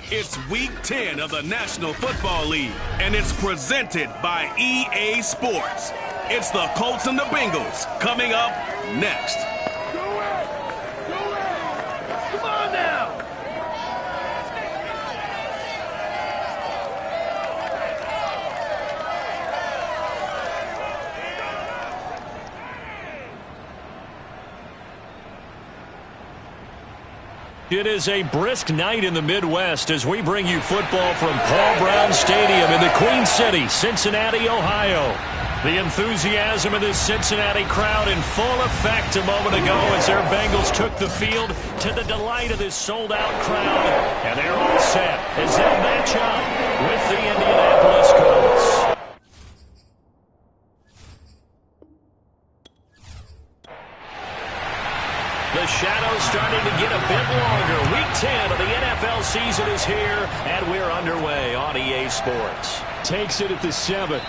It's Week 10 of the National Football League, and it's presented by EA Sports. It's the Colts and the Bengals coming up next. Go it! Go it! Come on now! It is a brisk night in the Midwest as we bring you football from Paul Brown Stadium in the Queen City, Cincinnati, Ohio. The enthusiasm of this Cincinnati crowd in full effect a moment ago as their Bengals took the field to the delight of this sold-out crowd. And they're all set as they'll match up with the Indianapolis Colts. The shadow's starting to get a bit longer. Week 10 of the NFL season is here, and we're underway on EA Sports. Takes it at the 7,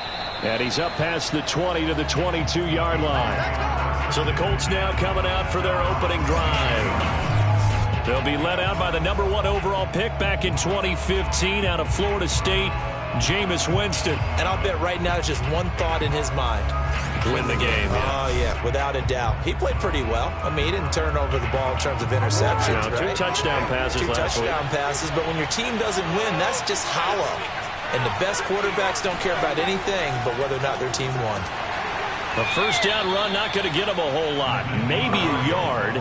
and he's up past the 20 to the 22-yard line. So the Colts now coming out for their opening drive. They'll be led out by the number 1 overall pick back in 2015 out of Florida State, Jameis Winston. And I'll bet right now it's just one thought in his mind. Win the game. Oh, yeah, without a doubt. He played pretty well. I mean, he didn't turn over the ball in terms of interceptions, no, right? 2 touchdown passes last week. 2 touchdown passes, but when your team doesn't win, that's just hollow. And the best quarterbacks don't care about anything but whether or not their team won. The first down run not going to get him a whole lot. Maybe a yard.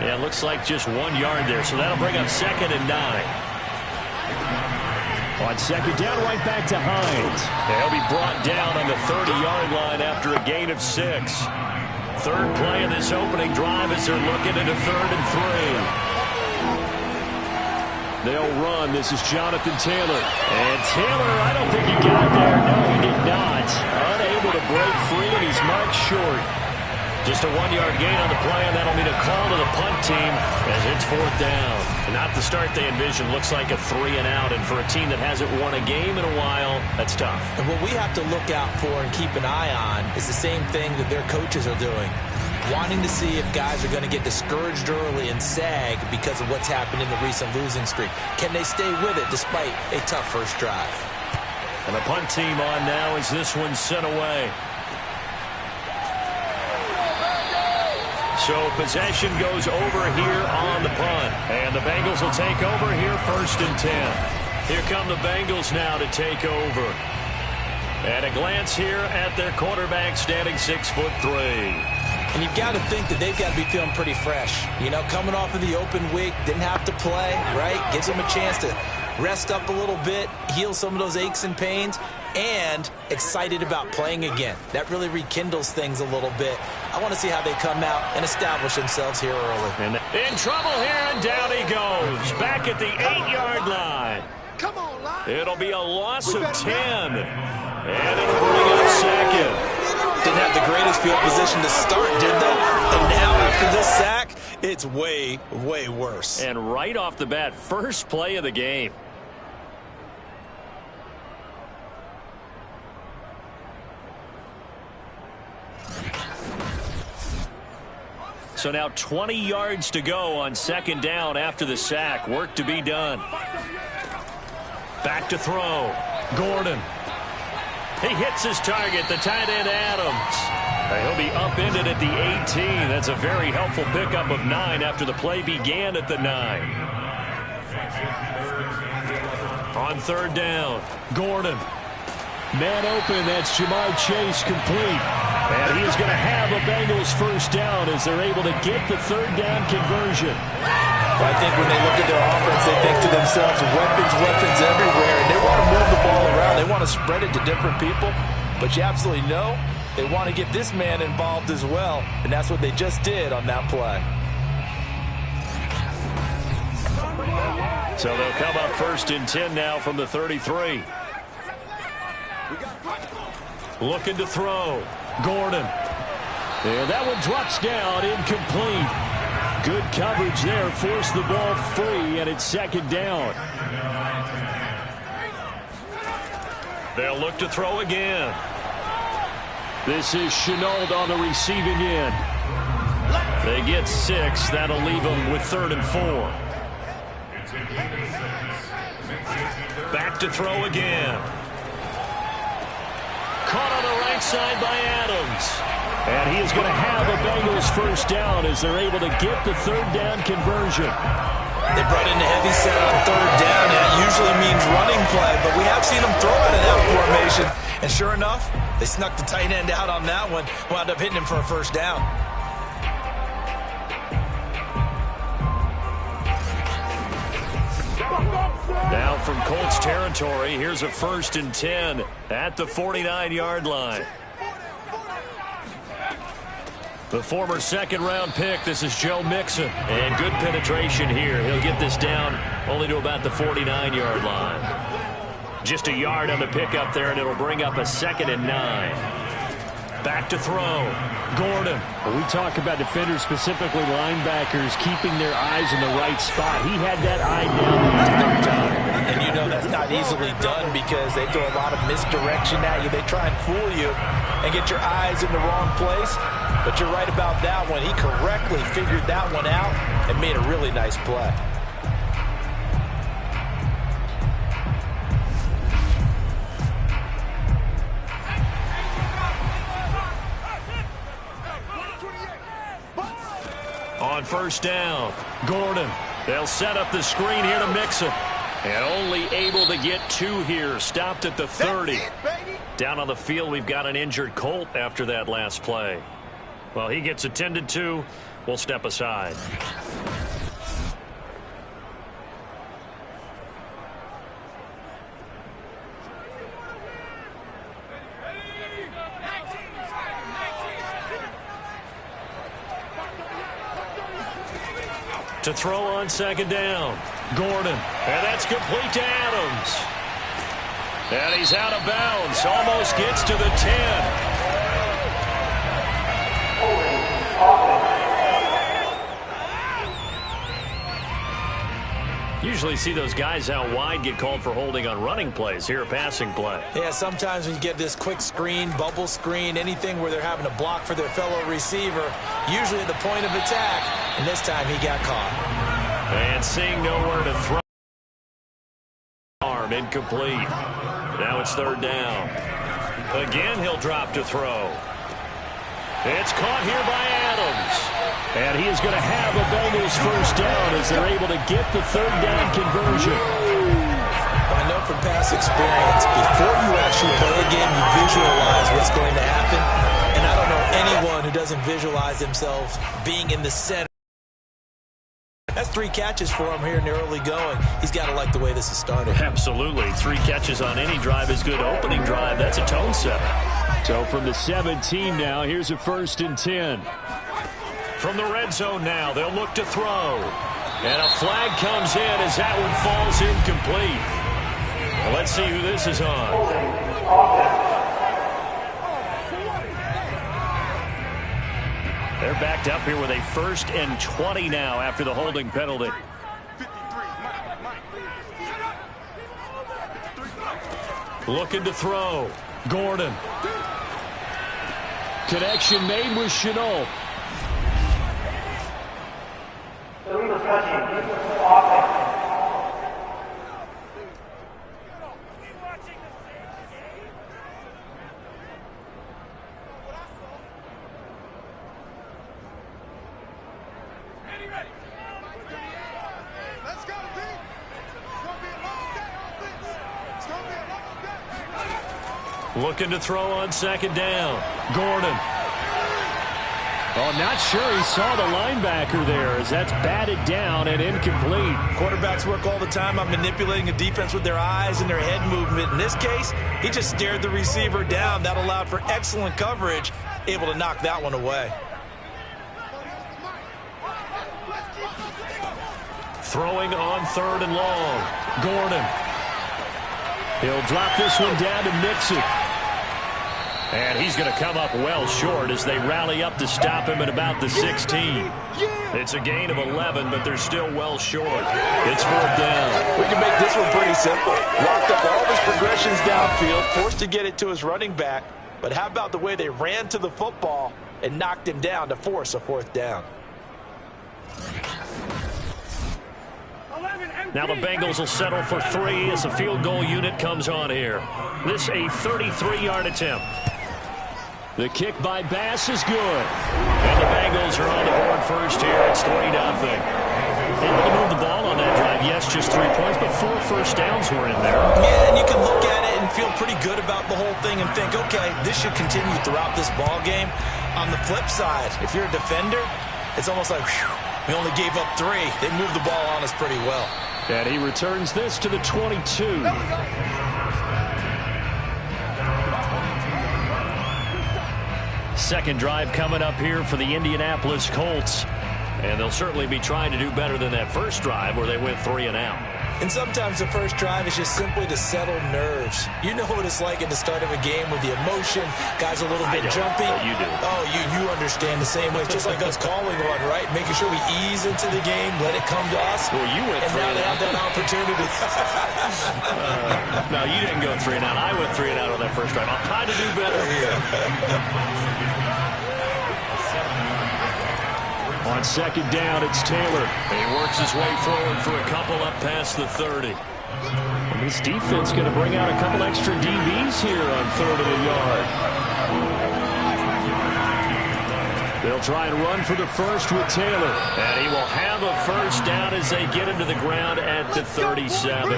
Yeah, it looks like just 1 yard there, so that'll bring up 2nd and 9. On 2nd down, right back to Hines. They'll be brought down on the 30-yard line after a gain of 6. Third play of this opening drive as they're looking into 3rd and 3. They'll run. This is Jonathan Taylor. And Taylor, I don't think he got there. No, he did not. Unable to break free, and he's marked short. Just a 1-yard gain on the play, and that'll mean a call to the punt team as it's 4th down. Not the start they envisioned. Looks like a 3-and-out, and for a team that hasn't won a game in a while, that's tough. And what we have to look out for and keep an eye on is the same thing that their coaches are doing. Wanting to see if guys are going to get discouraged early and sag because of what's happened in the recent losing streak. Can they stay with it despite a tough first drive? And the punt team on now as this one's sent away. So possession goes over here on the punt. And the Bengals will take over here 1st and 10. Here come the Bengals now to take over. And a glance here at their quarterback standing 6'3". And you've got to think that they've got to be feeling pretty fresh. You know, coming off of the open week, didn't have to play, right? Gives them a chance to rest up a little bit, heal some of those aches and pains, and excited about playing again. That really rekindles things a little bit. I want to see how they come out and establish themselves here early. And in trouble here, and down he goes. Back at the 8-yard line. Come on, line. It'll be a loss of 10. And it'll bring up 2nd. Didn't have the greatest field position to start, did they? And now after this sack, it's way, way worse. And right off the bat, first play of the game. So now 20 yards to go on 2nd down after the sack. Work to be done. Back to throw. Gordon. He hits his target, the tight end Adams. He'll be upended at the 18. That's a very helpful pickup of 9 after the play began at the 9. On 3rd down, Gordon. Man open, that's Jamar Chase complete. And he is going to have a Bengals first down as they're able to get the 3rd down conversion. Well, I think when they look at their offense, they think to themselves, weapons everywhere. And they want to move the ball around. They want to spread it to different people. But you absolutely know they want to get this man involved as well. And that's what they just did on that play. So they'll come up 1st and 10 now from the 33. Looking to throw. Gordon. Yeah, that one drops down, incomplete. Good coverage there, forced the ball free, and it's 2nd down. They'll look to throw again. This is Chenault on the receiving end. They get 6. That'll leave them with 3rd and 4. Back to throw again. Caught on the right side by Adams. And he is going to have a Bengals first down as they're able to get the third down conversion. They brought in a heavy set on third down, and that usually means running play, but we have seen them throw out of that formation. And sure enough, they snuck the tight end out on that one, wound up hitting him for a first down. Now from Colts territory, here's a 1st and 10 at the 49-yard line. The former second-round pick, this is Joe Mixon. And good penetration here. He'll get this down only to about the 49-yard line. Just a yard on the pickup there, and it'll bring up a 2nd and 9. Back to throw. Gordon. When we talk about defenders, specifically linebackers, keeping their eyes in the right spot. He had that eye down the entire time. And you know that's not easily done because they throw a lot of misdirection at you. They try and fool you and get your eyes in the wrong place. But you're right about that one. He correctly figured that one out and made a really nice play. On first down, Gordon. They'll set up the screen here to Mixon. And only able to get 2 here. Stopped at the 30. Down on the field, we've got an injured Colt after that last play. Well, he gets attended to. We'll step aside. To throw on second down, Gordon. And that's complete to Adams. And he's out of bounds. Almost gets to the 10. Usually see those guys out wide get called for holding on running plays. Here a passing play. Yeah, sometimes when you get this quick screen, bubble screen, anything where they're having to block for their fellow receiver, usually at the point of attack, and this time he got caught. And seeing nowhere to throw. Arm incomplete. Now it's third down. Again, he'll drop to throw. It's caught here by Adams. And he is going to have a Bengals first down as they're able to get the third down conversion. Well, I know from past experience, before you actually play a game, you visualize what's going to happen. And I don't know anyone who doesn't visualize themselves being in the center. That's 3 catches for him here in the early going. He's got to like the way this is started. Absolutely. 3 catches on any drive is good. Opening drive, that's a tone setter. So from the 17 now, here's a 1st and 10. From the red zone now, they'll look to throw. And a flag comes in as that one falls incomplete. Well, let's see who this is on. They're backed up here with a 1st and 20 now after the holding penalty. Looking to throw. Gordon. Connection made with Chenault. Looking to throw on second down. Gordon. Oh, not sure he saw the linebacker there as that's batted down and incomplete. Quarterbacks work all the time on manipulating a defense with their eyes and their head movement. In this case, he just stared the receiver down. That allowed for excellent coverage, able to knock that one away. Throwing on third and long. Gordon. He'll drop this one down to Mixon. And he's going to come up well short as they rally up to stop him at about the 16. It's a gain of 11, but they're still well short. It's fourth down. We can make this one pretty simple. Locked up all of his progressions downfield, forced to get it to his running back. But how about the way they ran to the football and knocked him down to force a fourth down? 11 empty. Now the Bengals will settle for 3 as the field goal unit comes on here. This a 33-yard attempt. The kick by Bass is good. And the Bengals are on the board first here. It's 3-0. Able to move the ball on that drive. Yes, just 3 points, but 4 first downs were in there. Yeah, and you can look at it and feel pretty good about the whole thing and think, okay, this should continue throughout this ball game. On the flip side, if you're a defender, it's almost like, whew, we only gave up 3. They moved the ball on us pretty well. And he returns this to the 22. Second drive coming up here for the Indianapolis Colts. And they'll certainly be trying to do better than that first drive where they went 3 and out. And sometimes the first drive is just simply to settle nerves. You know what it's like at the start of a game with the emotion. Guys a little bit jumpy. You do. Oh, you understand the same way. It's just like us calling one, right? Making sure we ease into the game, let it come to us. Well, you went 3 and now and they out. have that opportunity. No, you didn't go 3 and out. I went 3 and out on that first drive. I'll try to do better here. On second down, it's Taylor. And he works his way forward for a couple up past the 30. And this defense going to bring out a couple extra DBs here on 3rd of the yard. They'll try and run for the first with Taylor. And he will have a first down as they get him to the ground at the 37.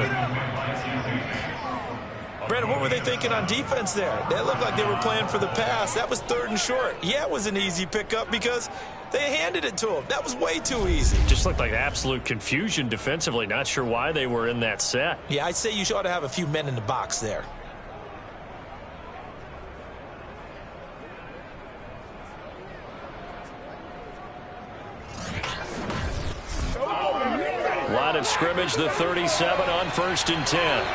Brandon, what were they thinking on defense there? They looked like they were playing for the pass. That was 3rd and short. Yeah, it was an easy pickup because they handed it to him. That was way too easy. Just looked like absolute confusion defensively. Not sure why they were in that set. Yeah, I'd say you ought to have a few men in the box there. Line of scrimmage, the 37 on 1st and 10.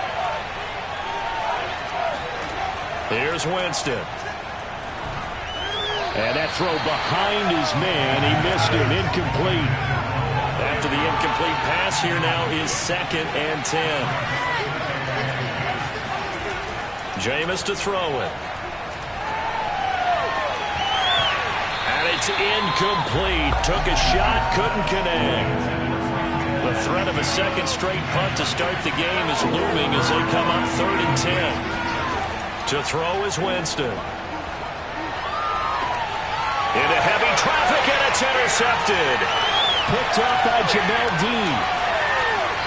Here's Winston. And that throw behind his man. He missed it. Incomplete. After the incomplete pass, here now is 2nd and 10. Jameis to throw it. And it's incomplete. Took a shot, couldn't connect. The threat of a second straight punt to start the game is looming as they come up 3rd and 10. To throw is Winston. Into heavy traffic, and it's intercepted. Picked up by Jamel Dean.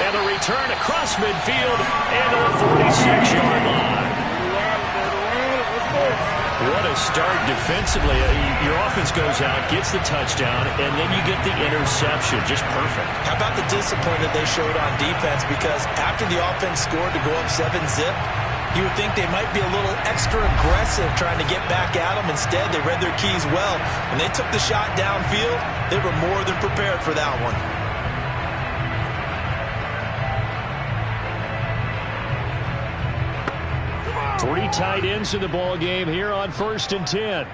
And a return across midfield into the 46-yard line. What a start defensively. Your offense goes out, gets the touchdown, and then you get the interception. Just perfect. How about the discipline that they showed on defense? Because after the offense scored to go up 7-zip, you would think they might be a little extra aggressive trying to get back at them. Instead, they read their keys well. When they took the shot downfield, they were more than prepared for that one. Three tight ends in the ball game here on 1st and 10.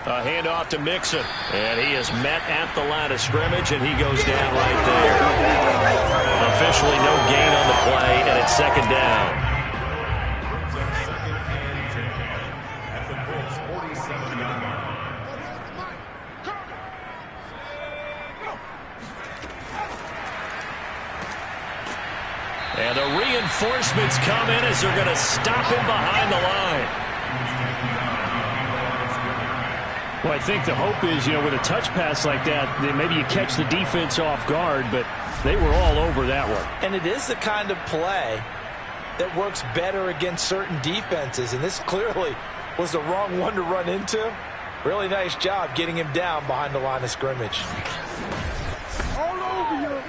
A handoff to Mixon, and he is met at the line of scrimmage, and he goes down right there. Officially no gain on the play, and it's 2nd down. And the reinforcements come in as they're going to stop him behind the line. Well, I think the hope is, with a touch pass like that, maybe you catch the defense off guard, but they were all over that one. And it is the kind of play that works better against certain defenses, and this clearly was the wrong one to run into. Really nice job getting him down behind the line of scrimmage. All over you.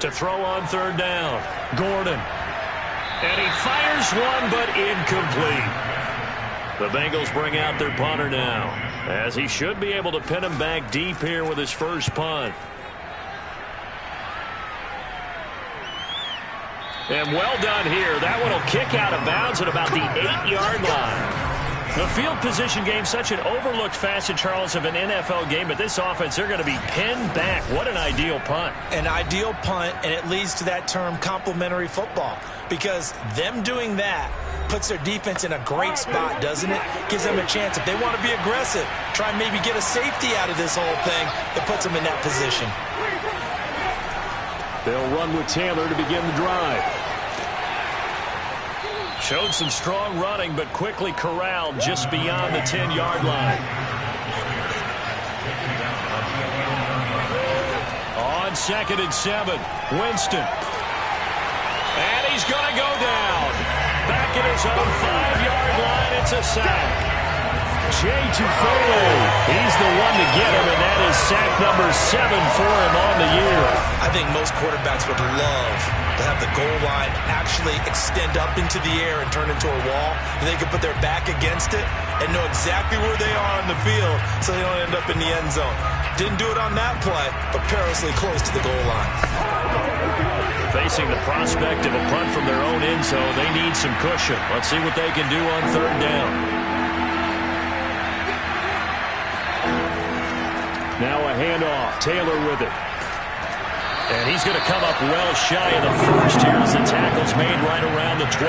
To throw on 3rd down, Gordon. And he fires one, but incomplete. The Bengals bring out their punter now, as he should be able to pin him back deep here with his first punt. And well done here. That one will kick out of bounds at about the 8-yard line. The field position game, such an overlooked facet, Charles, of an NFL game, but this offense, they're going to be pinned back. What an ideal punt. An ideal punt, and it leads to that term complementary football, because them doing that puts their defense in a great spot, doesn't it? Gives them a chance. If they want to be aggressive, try and maybe get a safety out of this whole thing, it puts them in that position. They'll run with Taylor to begin the drive. Showed some strong running, but quickly corralled just beyond the 10-yard line. On 2nd and 7, Winston. And he's going to go down. Back at his own 5-yard line, it's a sack. Jay Tufele, he's the one to get him, and that is sack number 7 for him on the year. I think most quarterbacks would love to have the goal line actually extend up into the air and turn into a wall, and they can put their back against it and know exactly where they are on the field so they don't end up in the end zone. Didn't do it on that play, but perilously close to the goal line. Facing the prospect of a punt from their own end zone, they need some cushion. Let's see what they can do on 3rd down. Now a handoff. Taylor with it. And he's going to come up well shy of the first here as the tackle's made right around the 12.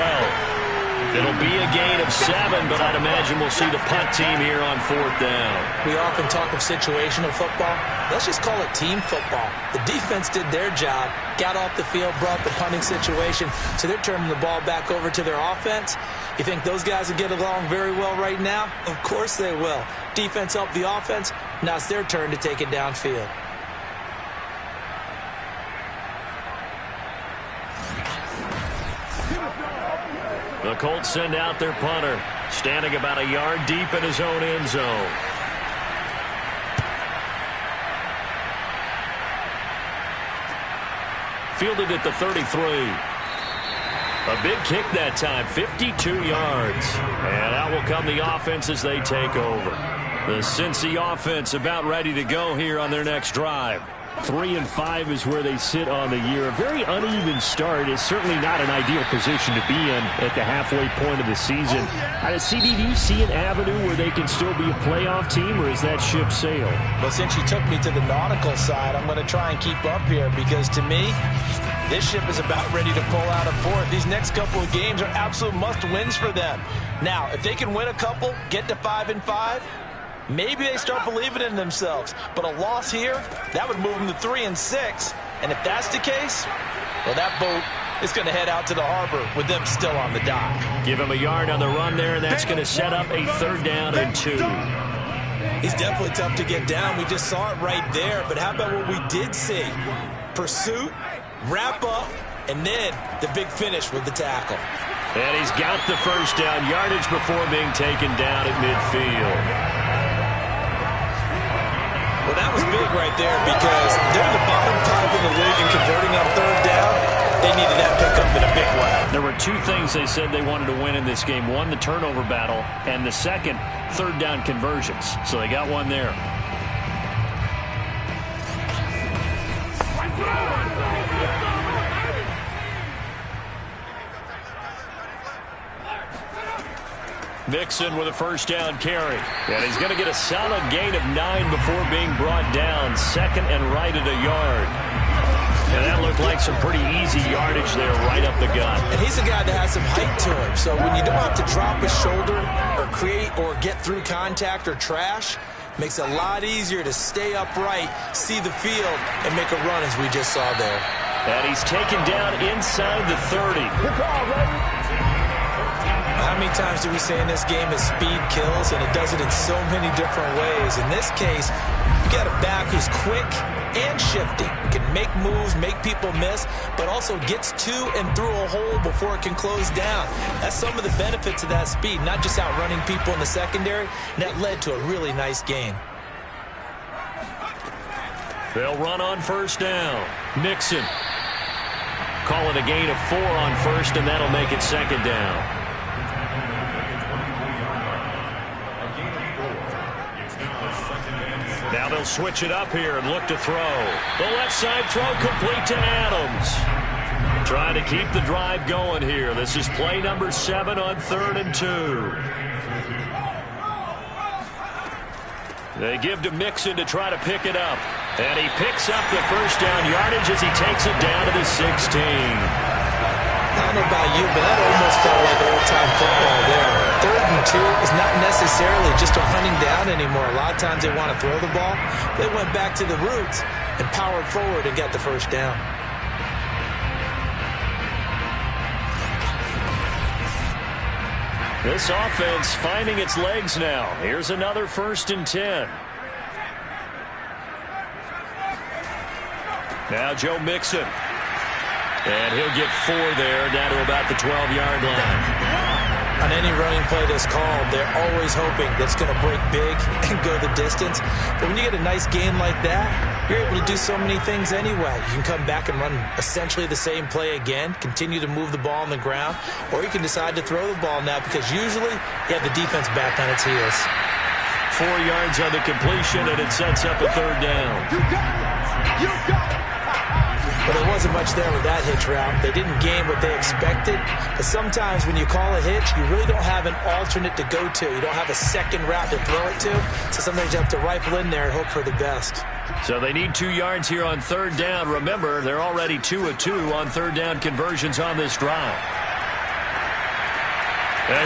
It'll be a gain of 7, but I'd imagine we'll see the punt team here on 4th down. We often talk of situational football. Let's just call it team football. The defense did their job, got off the field, brought the punting situation, so they're turning the ball back over to their offense. You think those guys will get along very well right now? Of course they will. Defense helped the offense. Now it's their turn to take it downfield. The Colts send out their punter, standing about a yard deep in his own end zone. Fielded at the 33. A big kick that time, 52 yards. And out will come the offense as they take over. The Cincy offense about ready to go here on their next drive. 3-5 is where they sit on the year. A very uneven start. Is certainly not an ideal position to be in at the halfway point of the season. CD, do you see an avenue where they can still be a playoff team, or is that ship sailed? Well, since you took me to the nautical side, I'm going to try and keep up here because, to me, this ship is about ready to pull out of port. These next couple of games are absolute must-wins for them. Now, if they can win a couple, get to 5-5, maybe they start believing in themselves. But a loss here, that would move them to 3-6. And if that's the case, well, that boat is going to head out to the harbor with them still on the dock. Give him a yard on the run there, and that's going to set up a 3rd down and 2. He's definitely tough to get down. We just saw it right there. But how about what we did see? Pursuit, wrap up, and then the big finish with the tackle. And he's got the 1st down yardage before being taken down at midfield. Well, that was big right there because they're the bottom 5 in the league and converting on 3rd down. They needed that pickup in a big way. There were 2 things they said they wanted to win in this game. One, the turnover battle, and the second, 3rd down conversions. So they got one there. Mixon with a 1st down carry. And he's going to get a solid gain of 9 before being brought down. 2nd and right at a yard. And that looked like some pretty easy yardage there right up the gut. And he's a guy that has some height to him. So when you don't have to drop his shoulder or create or get through contact or trash, makes it a lot easier to stay upright, see the field, and make a run as we just saw there. And he's taken down inside the 30. How many times do we say in this game that speed kills, and it does it in so many different ways? In this case, you got a back who's quick and shifty, can make moves, make people miss, but also gets to and through a hole before it can close down. That's some of the benefits of that speed, not just outrunning people in the secondary. And that led to a really nice gain. They'll run on 1st down. Mixon. Call it a gain of 4 on 1st, and that'll make it 2nd down. Now they'll switch it up here and look to throw. The left side throw complete to Adams. Trying to keep the drive going here. This is play number 7 on 3rd and 2. They give to Mixon to try to pick it up. And he picks up the 1st down yardage as he takes it down to the 16. I don't know about you, but that almost felt like old-time football there. 3rd and 2 is not necessarily just a hunting down anymore. A lot of times they want to throw the ball. They went back to the roots and powered forward and got the first down. This offense finding its legs now. Here's another 1st and 10. Now Joe Mixon. And he'll get 4 there, down to about the 12-yard line. On any running play that's called, they're always hoping that's going to break big and go the distance. But when you get a nice game like that, you're able to do so many things anyway. You can come back and run essentially the same play again, continue to move the ball on the ground, or you can decide to throw the ball now because usually you have the defense back on its heels. 4 yards on the completion, and it sets up a 3rd down. You got it! You got it! But there wasn't much there with that hitch route. They didn't gain what they expected. But sometimes when you call a hitch, you really don't have an alternate to go to. You don't have a second route to throw it to. So sometimes you have to rifle in there and hope for the best. So they need 2 yards here on 3rd down. Remember, they're already 2 of 2 on 3rd down conversions on this drive.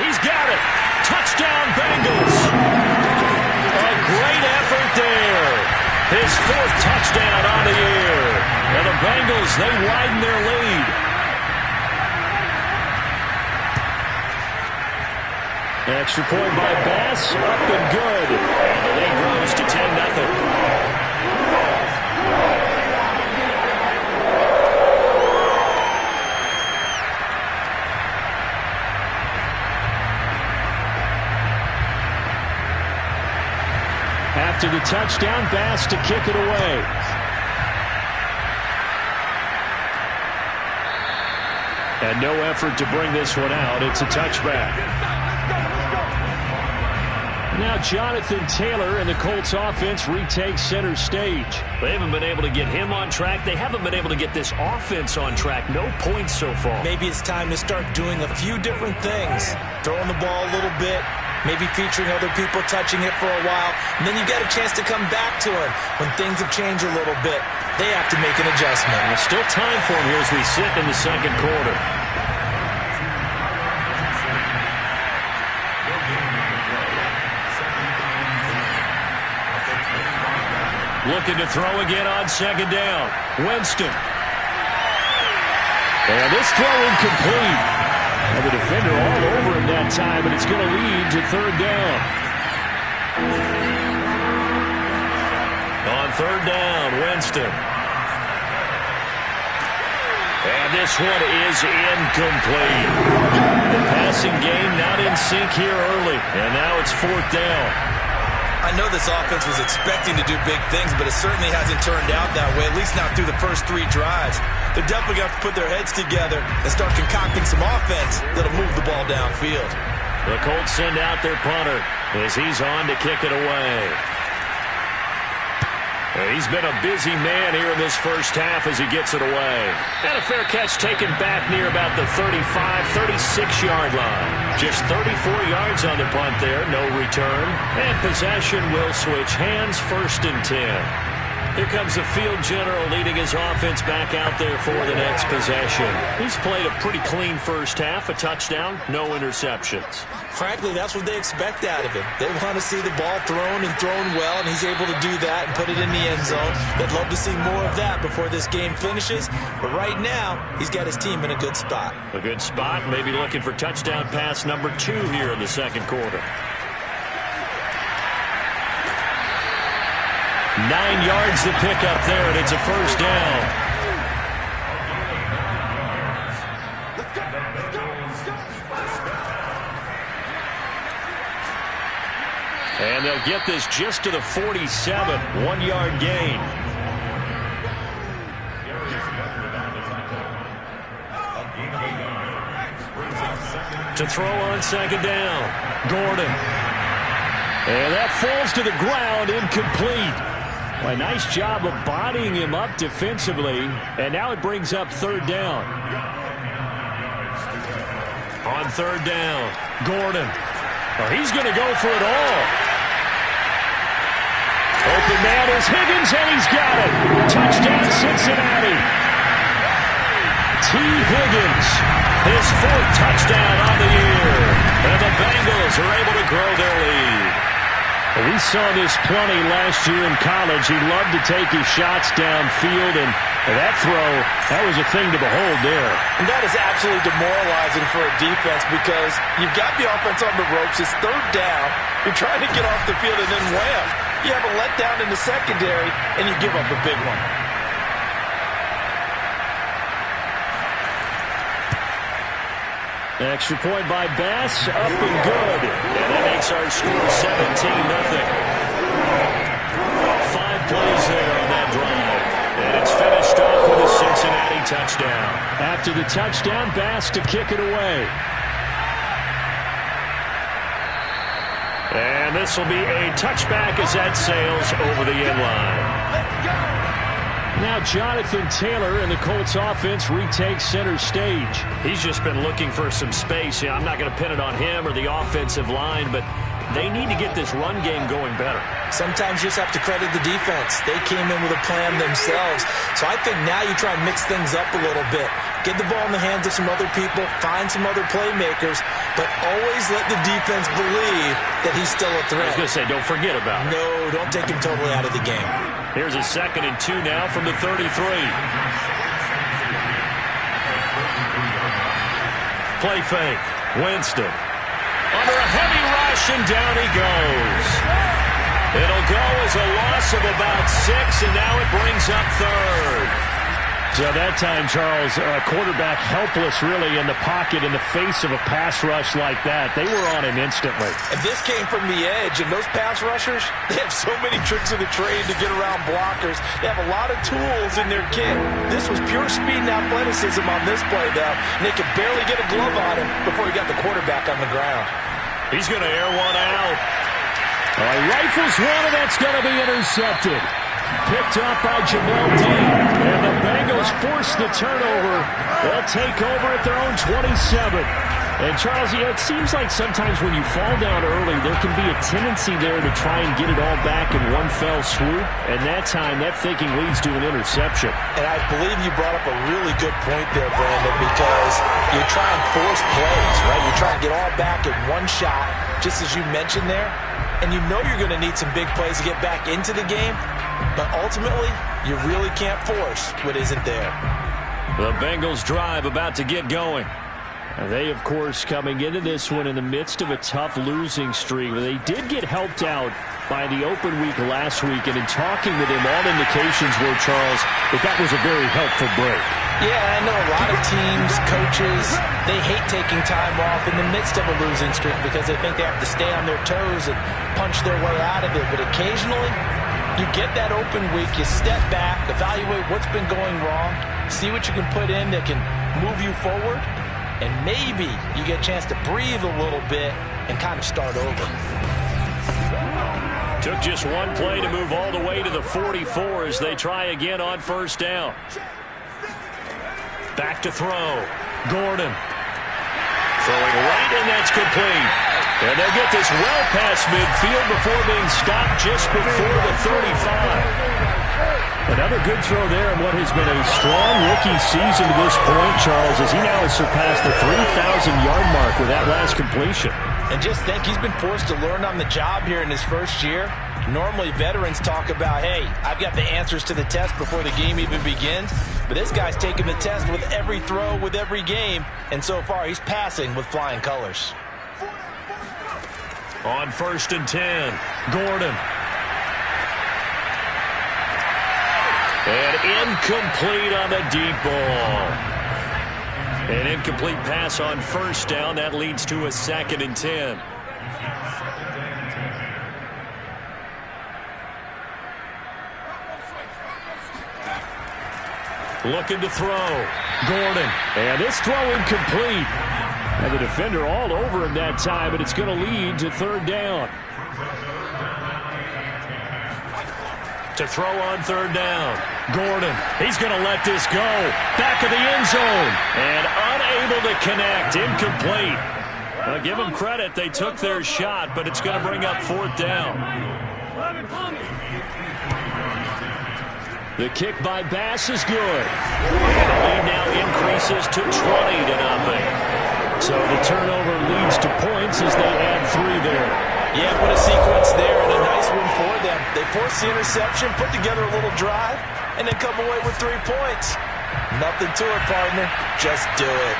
He's got it. Touchdown, Bengals. A great effort there. His 4th touchdown on the year. And the Bengals, they widen their lead. Extra point by Bass, up and good. And the lead grows to 10-0. After the touchdown, Bass to kick it away. And no effort to bring this one out. It's a touchback. Now Jonathan Taylor and the Colts offense retakes center stage. They haven't been able to get him on track. They haven't been able to get this offense on track. No points so far. Maybe it's time to start doing a few different things. Throwing the ball a little bit. Maybe featuring other people touching it for a while. And then you get a chance to come back to it when things have changed a little bit. They have to make an adjustment. There's still time for him here as we sit in the 2nd quarter. Looking to throw again on 2nd down. Winston. And this throw incomplete. And the defender all over him that time, and it's going to lead to 3rd down. On 3rd down, Winston. And this one is incomplete. The passing game not in sync here early, and now it's 4th down. I know this offense was expecting to do big things, but it certainly hasn't turned out that way, at least not through the first 3 drives. They're definitely going to have to put their heads together and start concocting some offense that'll move the ball downfield. The Colts send out their punter as he's on to kick it away. He's been a busy man here in this first half as he gets it away. And a fair catch taken back near about the 35, 36-yard line. Just 34 yards on the punt there, no return. And possession will switch hands, 1st and 10. Here comes the field general leading his offense back out there for the next possession. He's played a pretty clean first half, a touchdown, no interceptions. Frankly, that's what they expect out of him. They want to see the ball thrown and thrown well, and he's able to do that and put it in the end zone. They'd love to see more of that before this game finishes, but right now, he's got his team in a good spot. A good spot, maybe looking for touchdown pass number 2 here in the 2nd quarter. 9 yards to pick up there, and it's a 1st down. And they'll get this just to the 47, 1-yard gain. To throw on 2nd down, Gordon. And that falls to the ground, incomplete. A nice job of bodying him up defensively, and now it brings up 3rd down. On 3rd down, Gordon. Well, he's going to go for it all. Open man is Higgins, and he's got it. Touchdown, Cincinnati. Higgins, his 4th touchdown on the year. And the Bengals are able to grow their lead. We saw this plenty last year in college. He loved to take his shots downfield, and that throw, that was a thing to behold there. And that is absolutely demoralizing for a defense because you've got the offense on the ropes. It's 3rd down. You're trying to get off the field, and then wham, you have a letdown in the secondary, and you give up a big one. Extra point by Bass, up and good. And that makes our score 17-0. 5 plays there on that drive. And it's finished off with a Cincinnati touchdown. After the touchdown, Bass to kick it away. And this will be a touchback as that sails over the end line. Now Jonathan Taylor and the Colts offense retakes center stage. He's just been looking for some space. I'm not going to pin it on him or the offensive line, but they need to get this run game going better. Sometimes you just have to credit the defense. They came in with a plan themselves. So I think now you try and mix things up a little bit. Get the ball in the hands of some other people, find some other playmakers, but always let the defense believe that he's still a threat. I was going to say, don't forget about it. No, don't take him totally out of the game. Here's a 2nd and 2 now from the 33. Play fake. Winston. Under a heavy rush, and down he goes. It'll go as a loss of about 6, and now it brings up 3rd. So that time, Charles, quarterback helpless really in the pocket in the face of a pass rush like that. They were on him instantly. And this came from the edge, and those pass rushers, they have so many tricks of the trade to get around blockers. They have a lot of tools in their kit. This was pure speed and athleticism on this play, though. And they could barely get a glove on him before he got the quarterback on the ground. He's going to air one out. He rifles one, and that's going to be intercepted. Picked up by Jamel Dean. And the Bengals force the turnover. They'll take over at their own 27. And, Charles, it seems like sometimes when you fall down early, there can be a tendency there to try and get it all back in one fell swoop. And that time, that thinking leads to an interception. And I believe you brought up a really good point there, Brandon, because you try and force plays, right? You try and get all back in one shot, just as you mentioned there. And you know you're going to need some big plays to get back into the game. But ultimately, you really can't force what isn't there. The Bengals drive about to get going. They, of course, coming into this one in the midst of a tough losing streak. They did get helped out by the open week last week, and in talking with him, all indications were, Charles, that was a very helpful break. Yeah, I know a lot of teams, coaches, they hate taking time off in the midst of a losing streak because they think they have to stay on their toes and punch their way out of it. But occasionally, you get that open week, you step back, evaluate what's been going wrong, see what you can put in that can move you forward, and maybe you get a chance to breathe a little bit and kind of start over. Took just one play to move all the way to the 44 as they try again on 1st down. Back to throw. Gordon. Throwing right, and that's complete. And they'll get this well past midfield before being stopped just before the 35. Another good throw there in what has been a strong rookie season to this point, Charles, as he now has surpassed the 3,000-yard mark with that last completion. And just think, he's been forced to learn on the job here in his first year. Normally, veterans talk about, hey, I've got the answers to the test before the game even begins. But this guy's taking the test with every throw, with every game. And so far, he's passing with flying colors. On 1st and 10, Gordon. And incomplete on the deep ball. An incomplete pass on 1st down. That leads to a 2nd and 10. Looking to throw. Gordon. And this throw incomplete. And the defender all over him that time, but it's going to lead to 3rd down. To throw on 3rd down. Gordon. He's going to let this go. Back of the end zone. And unable to connect. Incomplete. Now, give them credit. They took their shot, but it's going to bring up 4th down. The kick by Bass is good. And the lead now increases to 20-0. So the turnover leads to points as they add 3 there. Yeah, what a sequence there, and a nice one for them. They force the interception, put together a little drive, and then come away with 3 points. Nothing to it, partner. Just do it.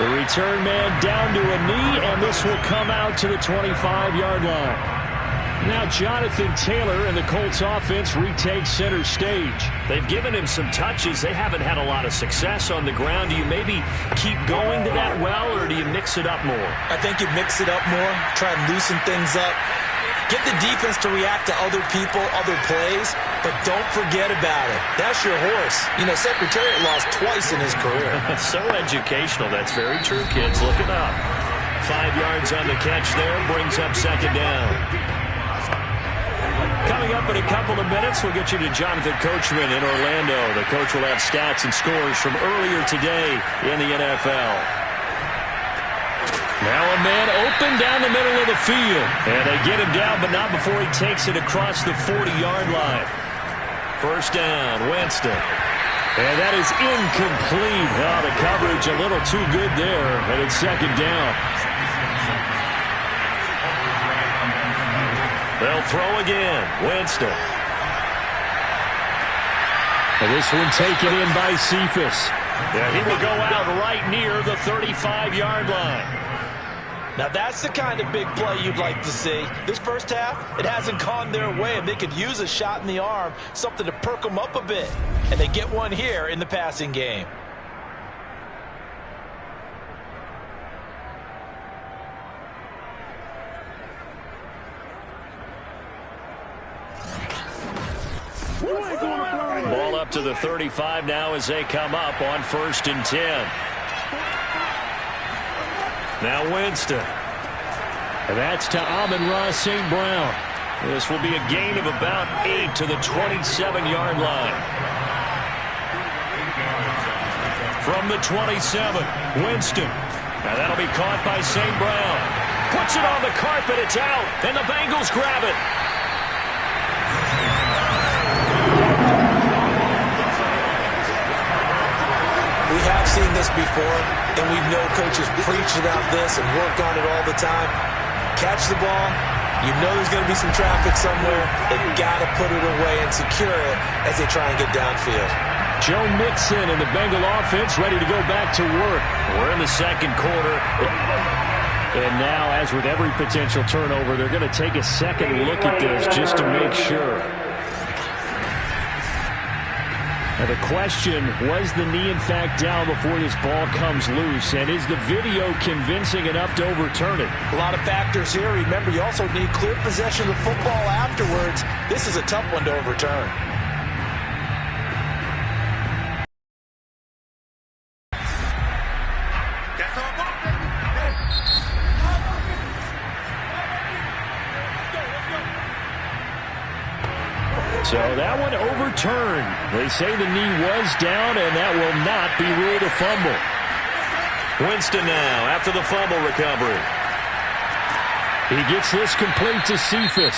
The return man down to a knee, and this will come out to the 25-yard line. Now Jonathan Taylor and the Colts offense retakes center stage. They've given him some touches. They haven't had a lot of success on the ground. Do you maybe keep going to that well, or do you mix it up more? I think you mix it up more, try and loosen things up. Get the defense to react to other people, other plays, but don't forget about it. That's your horse. You know, Secretariat lost twice in his career. So educational. That's very true, kids. Look it up. 5 yards on the catch there, brings up second down. Coming up in a couple of minutes, we'll get you to Jonathan Coachman in Orlando. The coach will have stats and scores from earlier today in the NFL. Now a man open down the middle of the field. And they get him down, but not before he takes it across the 40-yard line. First down, Winston. And that is incomplete. Oh, the coverage a little too good there, and it's second down. They'll throw again. Winston. And this one taken in by Cephas. Yeah, he will go out right near the 35-yard line. Now that's the kind of big play you'd like to see. This first half, it hasn't gone their way, and they could use a shot in the arm, something to perk them up a bit. And they get one here in the passing game. Ball up to the 35 now as they come up on 1st and 10. Now Winston. And that's to Amon-Ra St. Brown. This will be a gain of about 8 to the 27-yard line. From the 27, Winston. Now that'll be caught by St. Brown. Puts it on the carpet. It's out. And the Bengals grab it. We have seen this before, and we know coaches preach about this and work on it all the time. Catch the ball. You know there's going to be some traffic somewhere. They've got to put it away and secure it as they try and get downfield. Joe Mixon and the Bengal offense ready to go back to work. We're in the second quarter. And now, as with every potential turnover, they're going to take a second look at this just to make sure. Now the question, was the knee in fact down before this ball comes loose? And is the video convincing enough to overturn it? A lot of factors here. Remember, you also need clear possession of the football afterwards. This is a tough one to overturn. So that one overturned. They say the knee was down, and that will not be ruled a fumble. Winston now after the fumble recovery. He gets this complete to Cephas.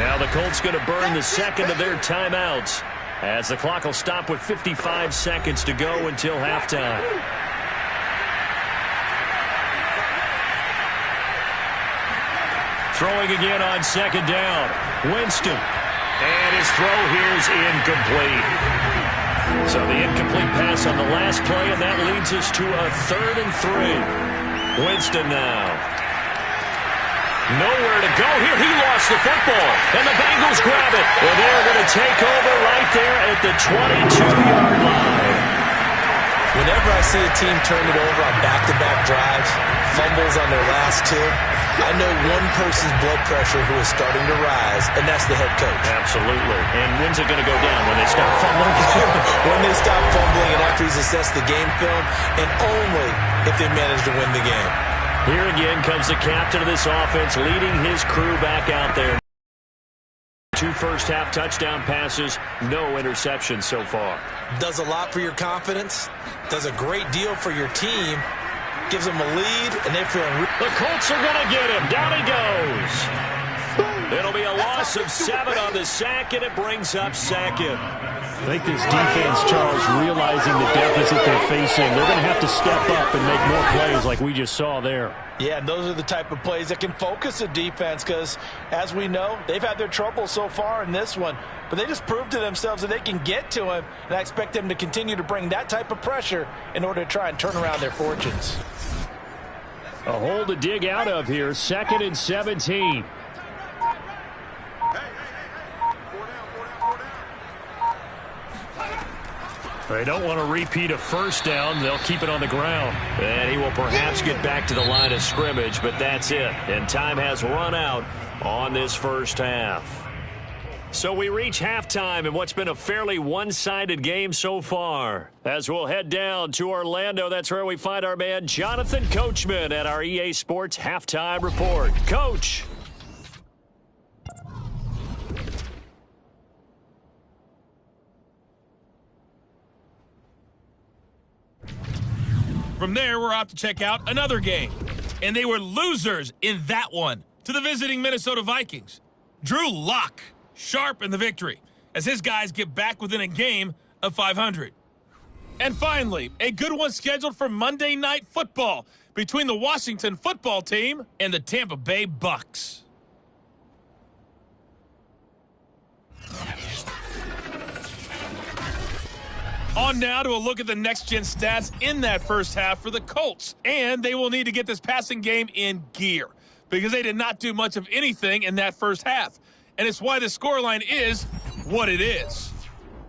Now the Colts going to burn the second of their timeouts as the clock will stop with 55 seconds to go until halftime. Throwing again on second down. Winston. And his throw here is incomplete. So the incomplete pass on the last play, and that leads us to a 3rd and 3. Winston now. Nowhere to go here. He lost the football, and the Bengals grab it. And they're going to take over right there at the 22-yard line. Whenever I see a team turn it over on back-to-back drives, fumbles on their last 2, I know one person's blood pressure who is starting to rise, and that's the head coach. Absolutely. And when's it going to go down? When they stop fumbling? When they stop fumbling and after he's assessed the game film, and only if they manage to win the game. Here again comes the captain of this offense leading his crew back out there. 2 first-half touchdown passes, no interceptions so far. Does a lot for your confidence, does a great deal for your team, gives them a lead, and they're feeling... The Colts are going to get him. Down he goes. It'll be a loss of 7 on the sack, and it brings up second. I think this defense, Charles, realizing the deficit they're facing, they're going to have to step up and make more plays like we just saw there. Yeah, and those are the type of plays that can focus a defense because, as we know, they've had their trouble so far in this one. But they just proved to themselves that they can get to him, and I expect them to continue to bring that type of pressure in order to try and turn around their fortunes. A hole to dig out of here, 2nd and 17. They don't want to repeat a first down. They'll keep it on the ground. And he will perhaps get back to the line of scrimmage, but that's it. And time has run out on this first half. So we reach halftime in what's been a fairly one-sided game so far. As we'll head down to Orlando, that's where we find our man Jonathan Coachman at our EA Sports Halftime Report. Coach. From there, we're off to check out another game. And they were losers in that one to the visiting Minnesota Vikings. Drew Lock, sharp in the victory, as his guys get back within a game of 500. And finally, a good one scheduled for Monday Night Football between the Washington football team and the Tampa Bay Bucks. On now to a look at the next-gen stats in that first half for the Colts. And they will need to get this passing game in gear because they did not do much of anything in that first half. And it's why the scoreline is what it is.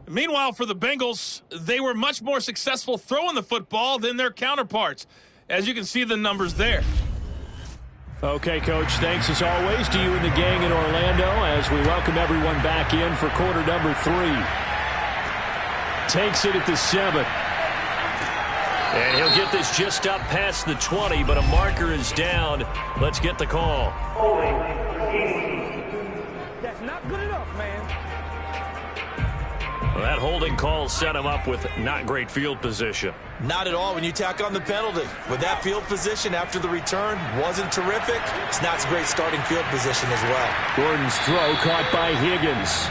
Meanwhile, for the Bengals, they were much more successful throwing the football than their counterparts, as you can see the numbers there. Okay, Coach, thanks as always to you and the gang in Orlando as we welcome everyone back in for quarter number 3. Takes it at the 7. And he'll get this just up past the 20, but a marker is down. Let's get the call. That's not good enough, man. Well, that holding call set him up with not great field position. Not at all when you tack on the penalty. With that field position after the return wasn't terrific, it's not a great starting field position as well. Gordon's throw caught by Higgins.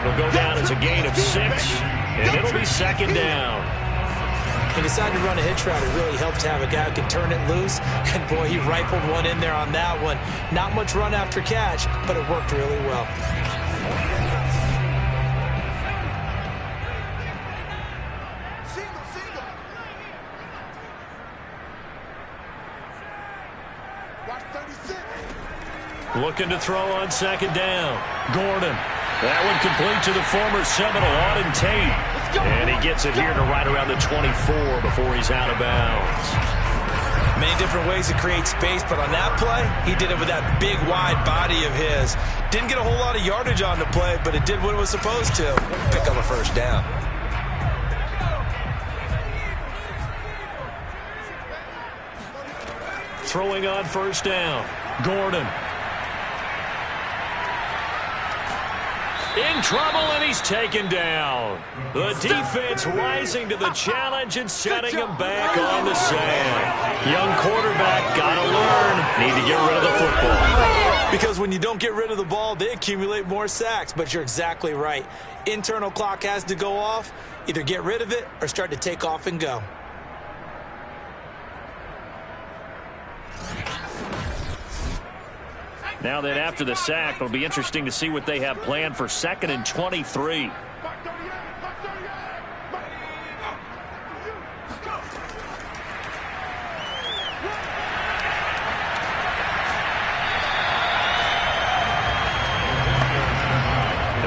Will go down as a gain of 6, and it'll be 2nd down. He decided to run a hitch route. It really helped to have a guy who can turn it loose. And, boy, he rifled one in there on that one. Not much run after catch, but it worked really well. Watch 36. Looking to throw on 2nd down. Gordon. That one complete to the former Seminole, Auden Tate. And he gets it here to right around the 24 before he's out of bounds. Many different ways to create space, but on that play, he did it with that big, wide body of his. Didn't get a whole lot of yardage on the play, but it did what it was supposed to. Pick up a first down. Throwing on 1st down. Gordon. In trouble, and he's taken down. The defense rising to the challenge and setting him back on the sand. Young quarterback, gotta learn. Need to get rid of the football. Because when you don't get rid of the ball, they accumulate more sacks. But you're exactly right. Internal clock has to go off. Either get rid of it or start to take off and go. Now that after the sack, it'll be interesting to see what they have planned for 2nd and 23. And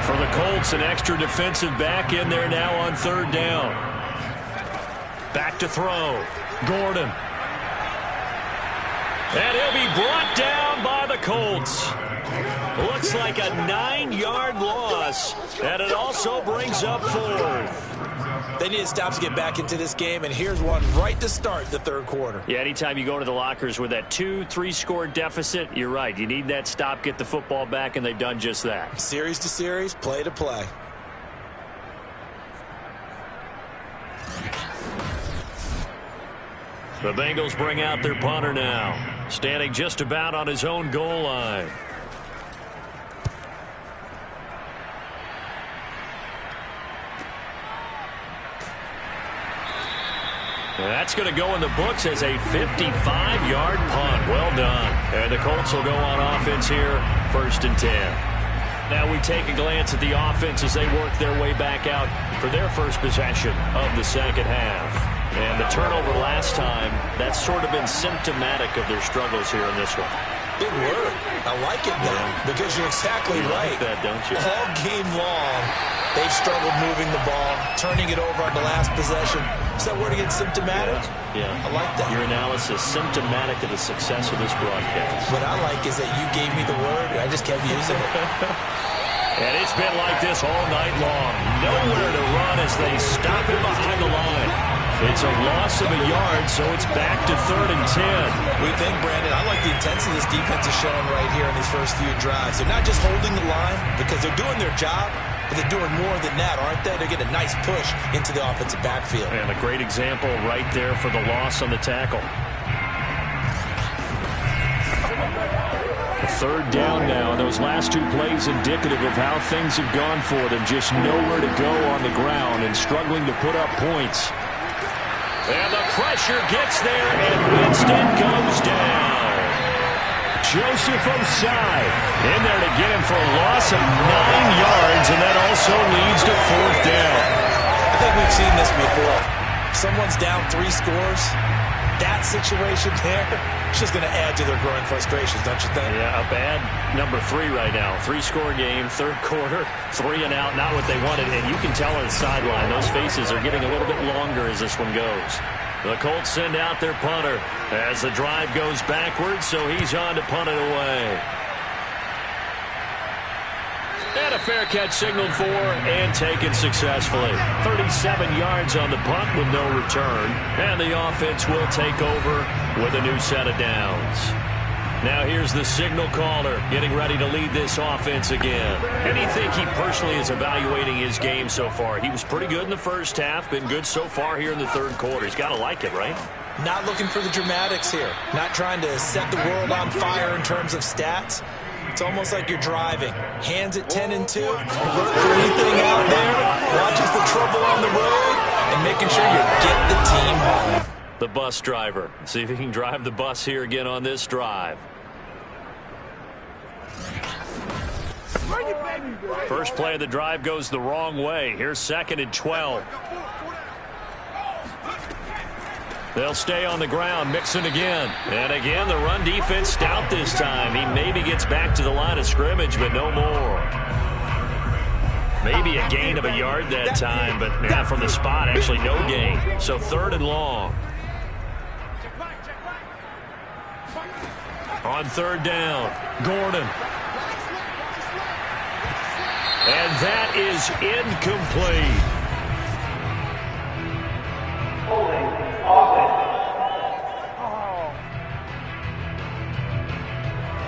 for the Colts, an extra defensive back in there now on 3rd down. Back to throw. Gordon. And he'll be brought down by the Colts. Looks like a 9-yard loss, and it also brings up 4th. They need stops to get back into this game, and here's one right to start the 3rd quarter. Yeah, anytime you go to the lockers with that 2-3-score deficit, you're right. You need that stop, get the football back, and they've done just that. Series to series, play to play. The Bengals bring out their punter now, standing just about on his own goal line. That's going to go in the books as a 55-yard punt. Well done. And the Colts will go on offense here, 1st and 10. Now we take a glance at the offense as they work their way back out for their first possession of the second half. And the turnover last time, that's sort of been symptomatic of their struggles here in this one. Big word. I like it now because you're exactly right. Like that, don't you? All game long, they've struggled moving the ball, turning it over on the last possession. Is that word again, symptomatic? Yeah. I like that. Your analysis, symptomatic of the success of this broadcast. What I like is that you gave me the word, and I just kept using it. And it's been like this all night long. Nowhere to run as they stop him behind the line. It's a loss of a yard, so it's back to 3rd and 10. We think, Brandon, I like the intensity this defense is showing right here in these first few drives. They're not just holding the line because they're doing their job, but they're doing more than that, aren't they? They're getting a nice push into the offensive backfield. And a great example right there for the loss on the tackle. 3rd down now. Those last 2 plays indicative of how things have gone for them. Just nowhere to go on the ground and struggling to put up points. And the pressure gets there, and Winston goes down. Joseph Osai in there to get him for a loss of 9 yards, and that also leads to 4th down. I think we've seen this before. Someone's down 3 scores. That situation there, it's just going to add to their growing frustrations, don't you think? Yeah, a bad number 3 right now. 3-score game, 3rd quarter, 3 and out, not what they wanted. And you can tell on the sideline, those faces are getting a little bit longer as this one goes. The Colts send out their punter as the drive goes backwards, so he's on to punt it away. And a fair catch signaled for and taken successfully. 37 yards on the punt with no return. And the offense will take over with a new set of downs. Now here's the signal caller getting ready to lead this offense again. And you think he personally is evaluating his game so far? He was pretty good in the first half, been good so far here in the 3rd quarter. He's got to like it, right? Not looking for the dramatics here. Not trying to set the world on fire in terms of stats. It's almost like you're driving. Hands at 10 and 2. Look for anything out there. Watches the trouble on the road. And making sure you get the team home. The bus driver. See if he can drive the bus here again on this drive. First play of the drive goes the wrong way. Here's 2nd and 12. They'll stay on the ground, mixing again. And again, the run defense stout this time. He maybe gets back to the line of scrimmage, but no more. Maybe a gain of a yard that time, but yeah, from the spot, actually no gain. So 3rd and long. On 3rd down, Gordon. And that is incomplete.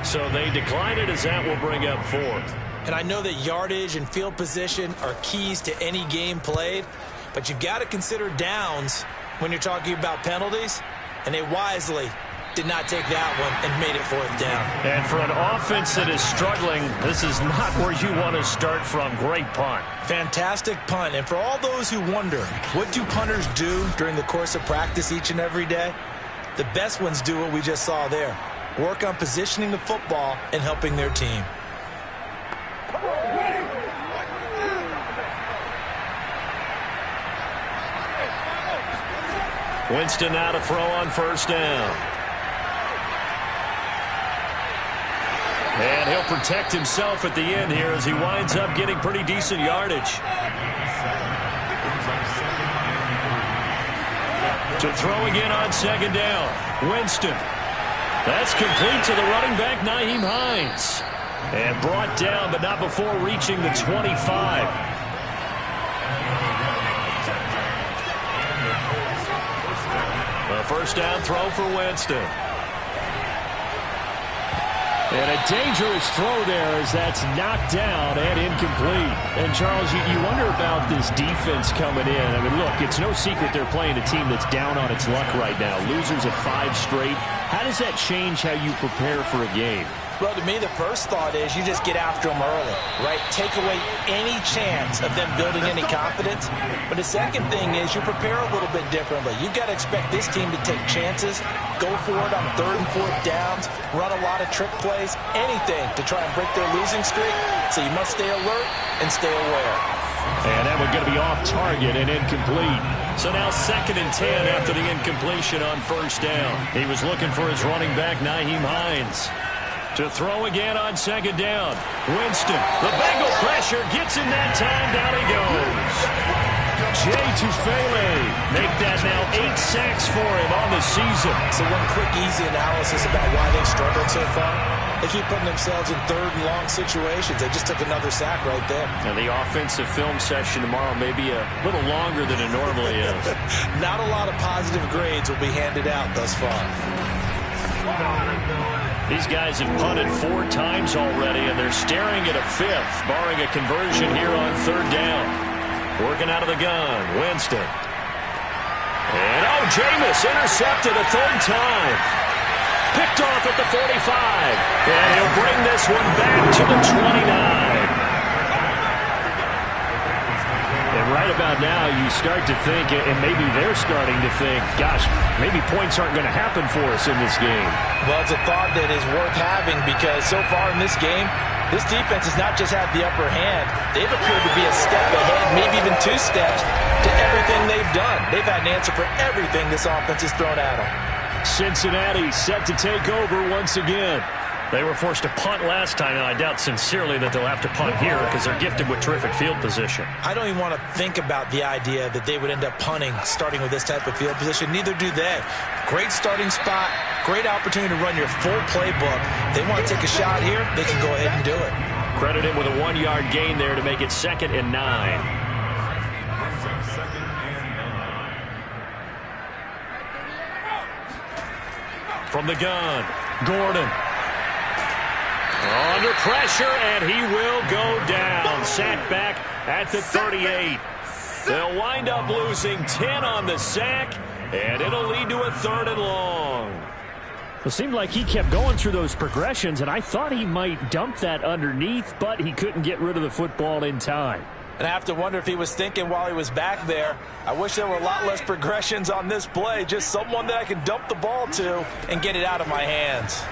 So they decline it as that will bring up 4th. And I know that yardage and field position are keys to any game played, but you've got to consider downs when you're talking about penalties, and they wisely did not take that one and made it 4th down. And for an offense that is struggling, this is not where you want to start from. Great punt. Fantastic punt. And for all those who wonder, what do punters do during the course of practice each and every day? The best ones do what we just saw there. Work on positioning the football and helping their team. Winston now to throw on 1st down. And he'll protect himself at the end here as he winds up getting pretty decent yardage. To throw again on 2nd down. Winston. That's complete to the running back, Nyheim Hines. And brought down, but not before reaching the 25. A 1st down throw for Winston. And a dangerous throw there as that's knocked down and incomplete. And, Charles, you wonder about this defense coming in. I mean, look, it's no secret they're playing a team that's down on its luck right now. Losers of 5 straight. How does that change how you prepare for a game? Well, to me, the first thought is you just get after them early, right? Take away any chance of them building any confidence. But the second thing is you prepare a little bit differently. You've got to expect this team to take chances, go for it on 3rd and 4th downs, run a lot of trick plays, anything to try and break their losing streak. So you must stay alert and stay aware. And that one's going to be off target and incomplete. So now 2nd and 10 after the incompletion on 1st down. He was looking for his running back, Nyheim Hines. To throw again on 2nd down. Winston, the Bengal pressure, gets him that time, down he goes. Jay Tufele make that now 8 sacks for him on the season. So one quick, easy analysis about why they've struggled so far. They keep putting themselves in 3rd and long situations. They just took another sack right there. And the offensive film session tomorrow may be a little longer than it normally is. Not a lot of positive grades will be handed out thus far. These guys have punted 4 times already, and they're staring at a 5th, barring a conversion here on 3rd down. Working out of the gun, Winston. And, Jameis intercepted a 3rd time. Picked off at the 45. And he'll bring this one back to the 29. And right about now, you start to think, and maybe they're starting to think, gosh, maybe points aren't going to happen for us in this game. Well, it's a thought that is worth having because so far in this game, this defense has not just had the upper hand. They've appeared to be a step ahead, maybe even 2 steps, to everything they've done. They've had an answer for everything this offense has thrown at them. Cincinnati set to take over once again. They were forced to punt last time, and I doubt sincerely that they'll have to punt here because they're gifted with terrific field position. I don't even want to think about the idea that they would end up punting starting with this type of field position. Neither do they. Great starting spot, great opportunity to run your full playbook. They want to take a shot here, they can go ahead and do it. Credit him with a 1-yard gain there to make it 2nd and 9. From the gun, Gordon. Under pressure, and he will go down. Sacked back at the 38. They'll wind up losing 10 on the sack, and it'll lead to a 3rd and long. It seemed like he kept going through those progressions, and I thought he might dump that underneath, but he couldn't get rid of the football in time. And I have to wonder if he was thinking while he was back there, I wish there were a lot less progressions on this play, just someone that I can dump the ball to and get it out of my hands.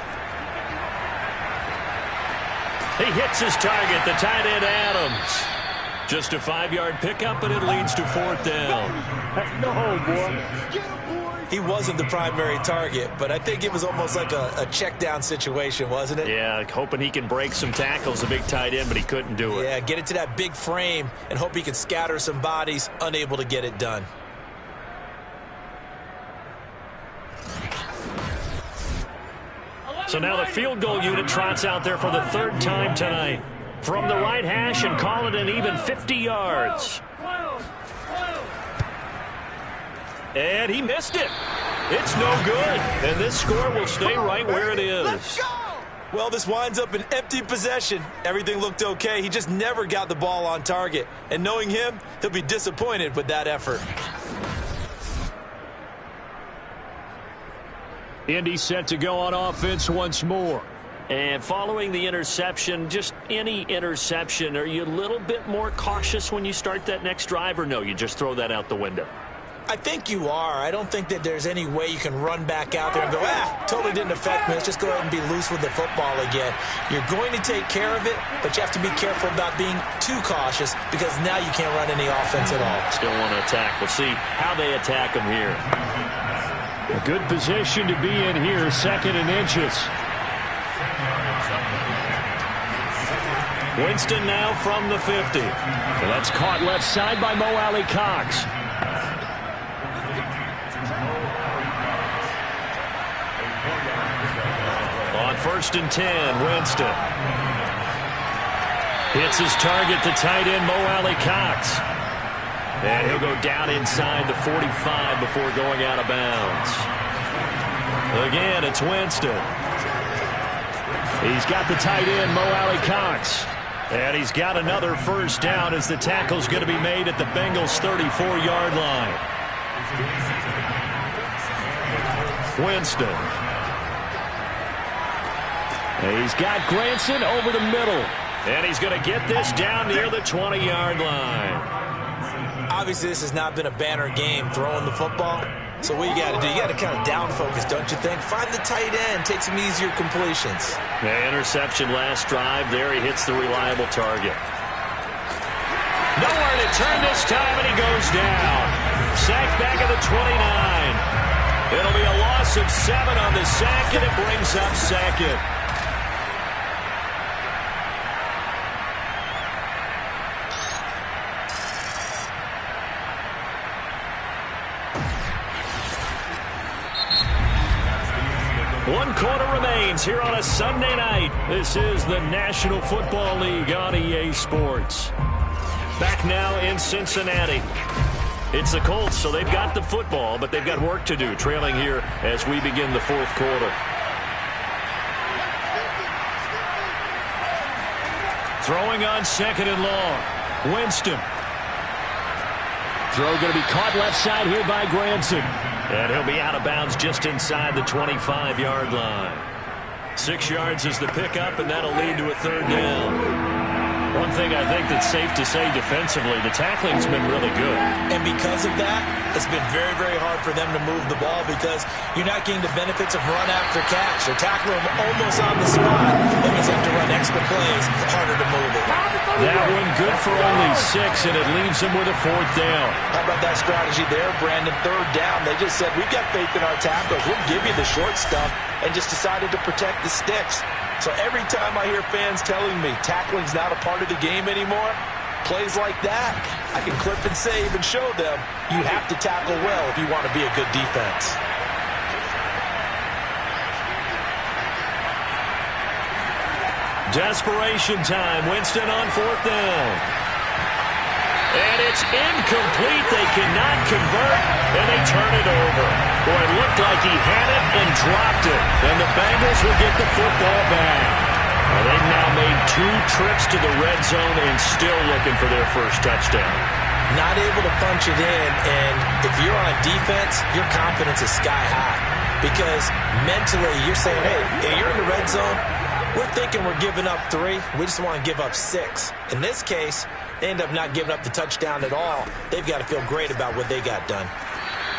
He hits his target, the tight end Adams. Just a 5-yard pickup, and it leads to 4th down. No, boy. He wasn't the primary target, but I think it was almost like a check down situation, wasn't it? Yeah, hoping he can break some tackles, a big tight end, but he couldn't do it. Yeah, get it to that big frame and hope he can scatter some bodies, unable to get it done. So now the field goal unit trots out there for the 3rd time tonight. From the right hash and call it an even 50 yards. And he missed it. It's no good. And this score will stay right where it is. Well, this winds up an empty possession. Everything looked okay. He just never got the ball on target. And knowing him, he'll be disappointed with that effort. Indy set to go on offense once more. And following the interception, just any interception, are you a little bit more cautious when you start that next drive, or no, you just throw that out the window? I think you are. I don't think that there's any way you can run back out there and go, totally didn't affect me. Let's just go ahead and be loose with the football again. You're going to take care of it, but you have to be careful about being too cautious because now you can't run any offense at all. Still want to attack. We'll see how they attack them here. A good position to be in here, 2nd and inches. Winston now from the 50. So that's caught left side by Mo Alley Cox. On 1st and 10, Winston. Hits his target, the tight end, Mo Alley Cox. And he'll go down inside the 45 before going out of bounds. Again, it's Winston. He's got the tight end, Mo Alley Cox. And he's got another 1st down as the tackle's going to be made at the Bengals' 34-yard line. Winston. He's got Granson over the middle. And he's going to get this down near the 20-yard line. Obviously, this has not been a banner game throwing the football. So what you got to do, you got to kind of down focus, don't you think? Find the tight end, take some easier completions. The interception last drive there. He hits the reliable target. Nowhere to turn this time, and he goes down. Sacked back at the 29. It'll be a loss of 7 on the sack, and it brings up second. One quarter remains here on a Sunday night. This is the National Football League on EA Sports. Back now in Cincinnati. It's the Colts, so they've got the football, but they've got work to do, trailing here as we begin the fourth quarter. Throwing on second and long. Winston. Throw going to be caught left side here by Granson. And he'll be out of bounds just inside the 25-yard line. 6 yards is the pickup, and that'll lead to a third down. One thing I think that's safe to say defensively, the tackling's been really good. And because of that, it's been very, very hard for them to move the ball because you're not getting the benefits of run after catch. They're tackling them almost on the spot. That means they have to run extra plays, harder to move it. That one good for only 6, and it leaves them with a fourth down. How about that strategy there, Brandon? Third down. They just said, we've got faith in our tackles. We'll give you the short stuff, and just decided to protect the sticks. So every time I hear fans telling me tackling's not a part of the game anymore, plays like that, I can clip and save and show them you have to tackle well if you want to be a good defense. Desperation time. Winston on fourth down. And it's incomplete. They cannot convert, and they turn it over. Boy, it looked like he had it and dropped it. And the Bengals will get the football back. Well, they've now made 2 trips to the red zone and still looking for their first touchdown. Not able to punch it in, and if you're on defense, your confidence is sky high. Because mentally, you're saying, hey, you're in the red zone. We're thinking we're giving up 3. We just want to give up 6. In this case, they end up not giving up the touchdown at all. They've got to feel great about what they got done.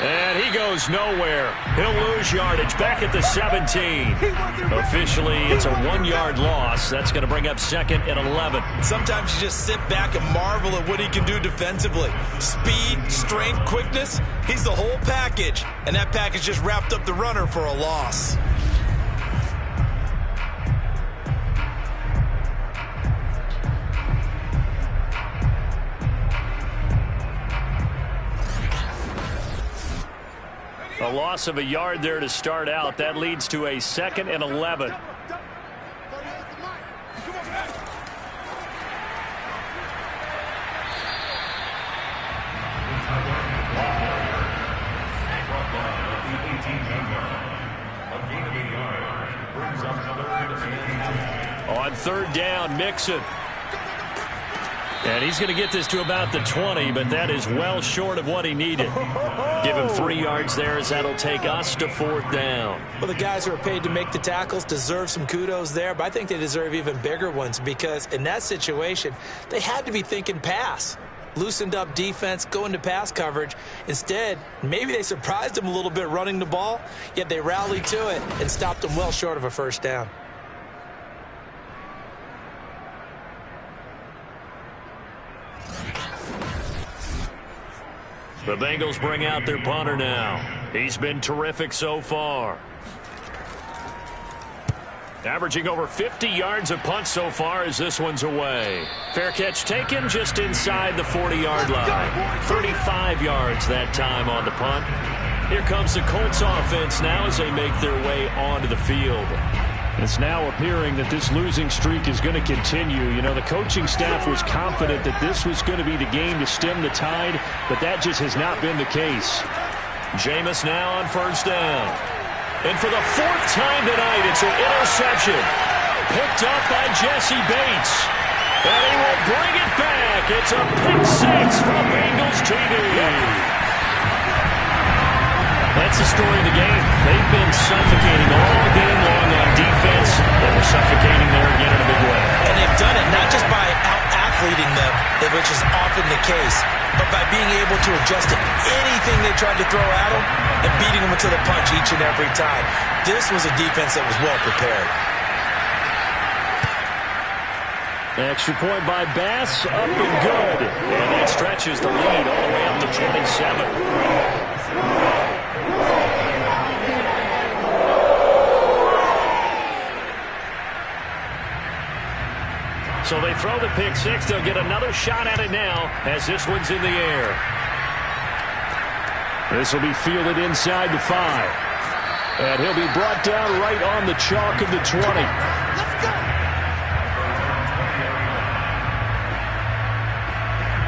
And he goes nowhere. He'll lose yardage back at the 17. Officially, it's a 1-yard loss. That's going to bring up second and 11. Sometimes you just sit back and marvel at what he can do defensively. Speed, strength, quickness, he's the whole package. And that package just wrapped up the runner for a loss. A loss of a yard there to start out. That leads to a second and 11. On third down, Mixon. And he's going to get this to about the 20, but that is well short of what he needed. Give him 3 yards there as that'll take us to fourth down. Well, the guys who are paid to make the tackles deserve some kudos there, but I think they deserve even bigger ones because in that situation, they had to be thinking pass. Loosened up defense, go into pass coverage. Instead, maybe they surprised them a little bit running the ball, yet they rallied to it and stopped them well short of a first down. The Bengals bring out their punter now. He's been terrific so far. Averaging over 50 yards a punt so far as this one's away. Fair catch taken just inside the 40-yard line. 35 yards that time on the punt. Here comes the Colts offense now as they make their way onto the field. It's now appearing that this losing streak is going to continue. You know, the coaching staff was confident that this was going to be the game to stem the tide, but that just has not been the case. Jameis now on first down. And for the 4th time tonight, it's an interception. Picked up by Jesse Bates. And he will bring it back. It's a pick 6 from Bengals TV. That's the story of the game. They've been suffocating all game long on defense, and They're suffocating there again in a big way. And they've done it not just by out-athleting them, which is often the case, but by being able to adjust to anything they tried to throw at them and beating them to the punch each and every time. This was a defense that was well prepared. Extra point by Bass, up and good. And that stretches the lead all the way up to 27. So they throw the pick six. They'll get another shot at it now as this one's in the air. This will be fielded inside the 5. And he'll be brought down right on the chalk of the 20. Let's go.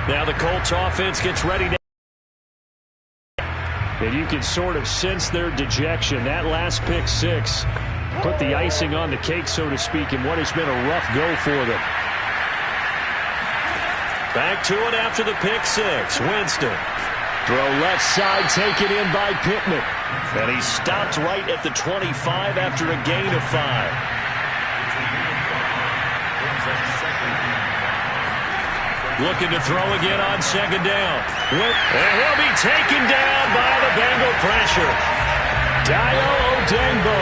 Now the Colts offense gets ready to. And you can sort of sense their dejection. That last pick six put the icing on the cake, so to speak, in what has been a rough go for them. Back to it after the pick six. Winston. Throw left side taken in by Pittman. And he stopped right at the 25 after a gain of 5. Looking to throw again on second down. And he'll be taken down by the Bengal pressure. Dio Odengbo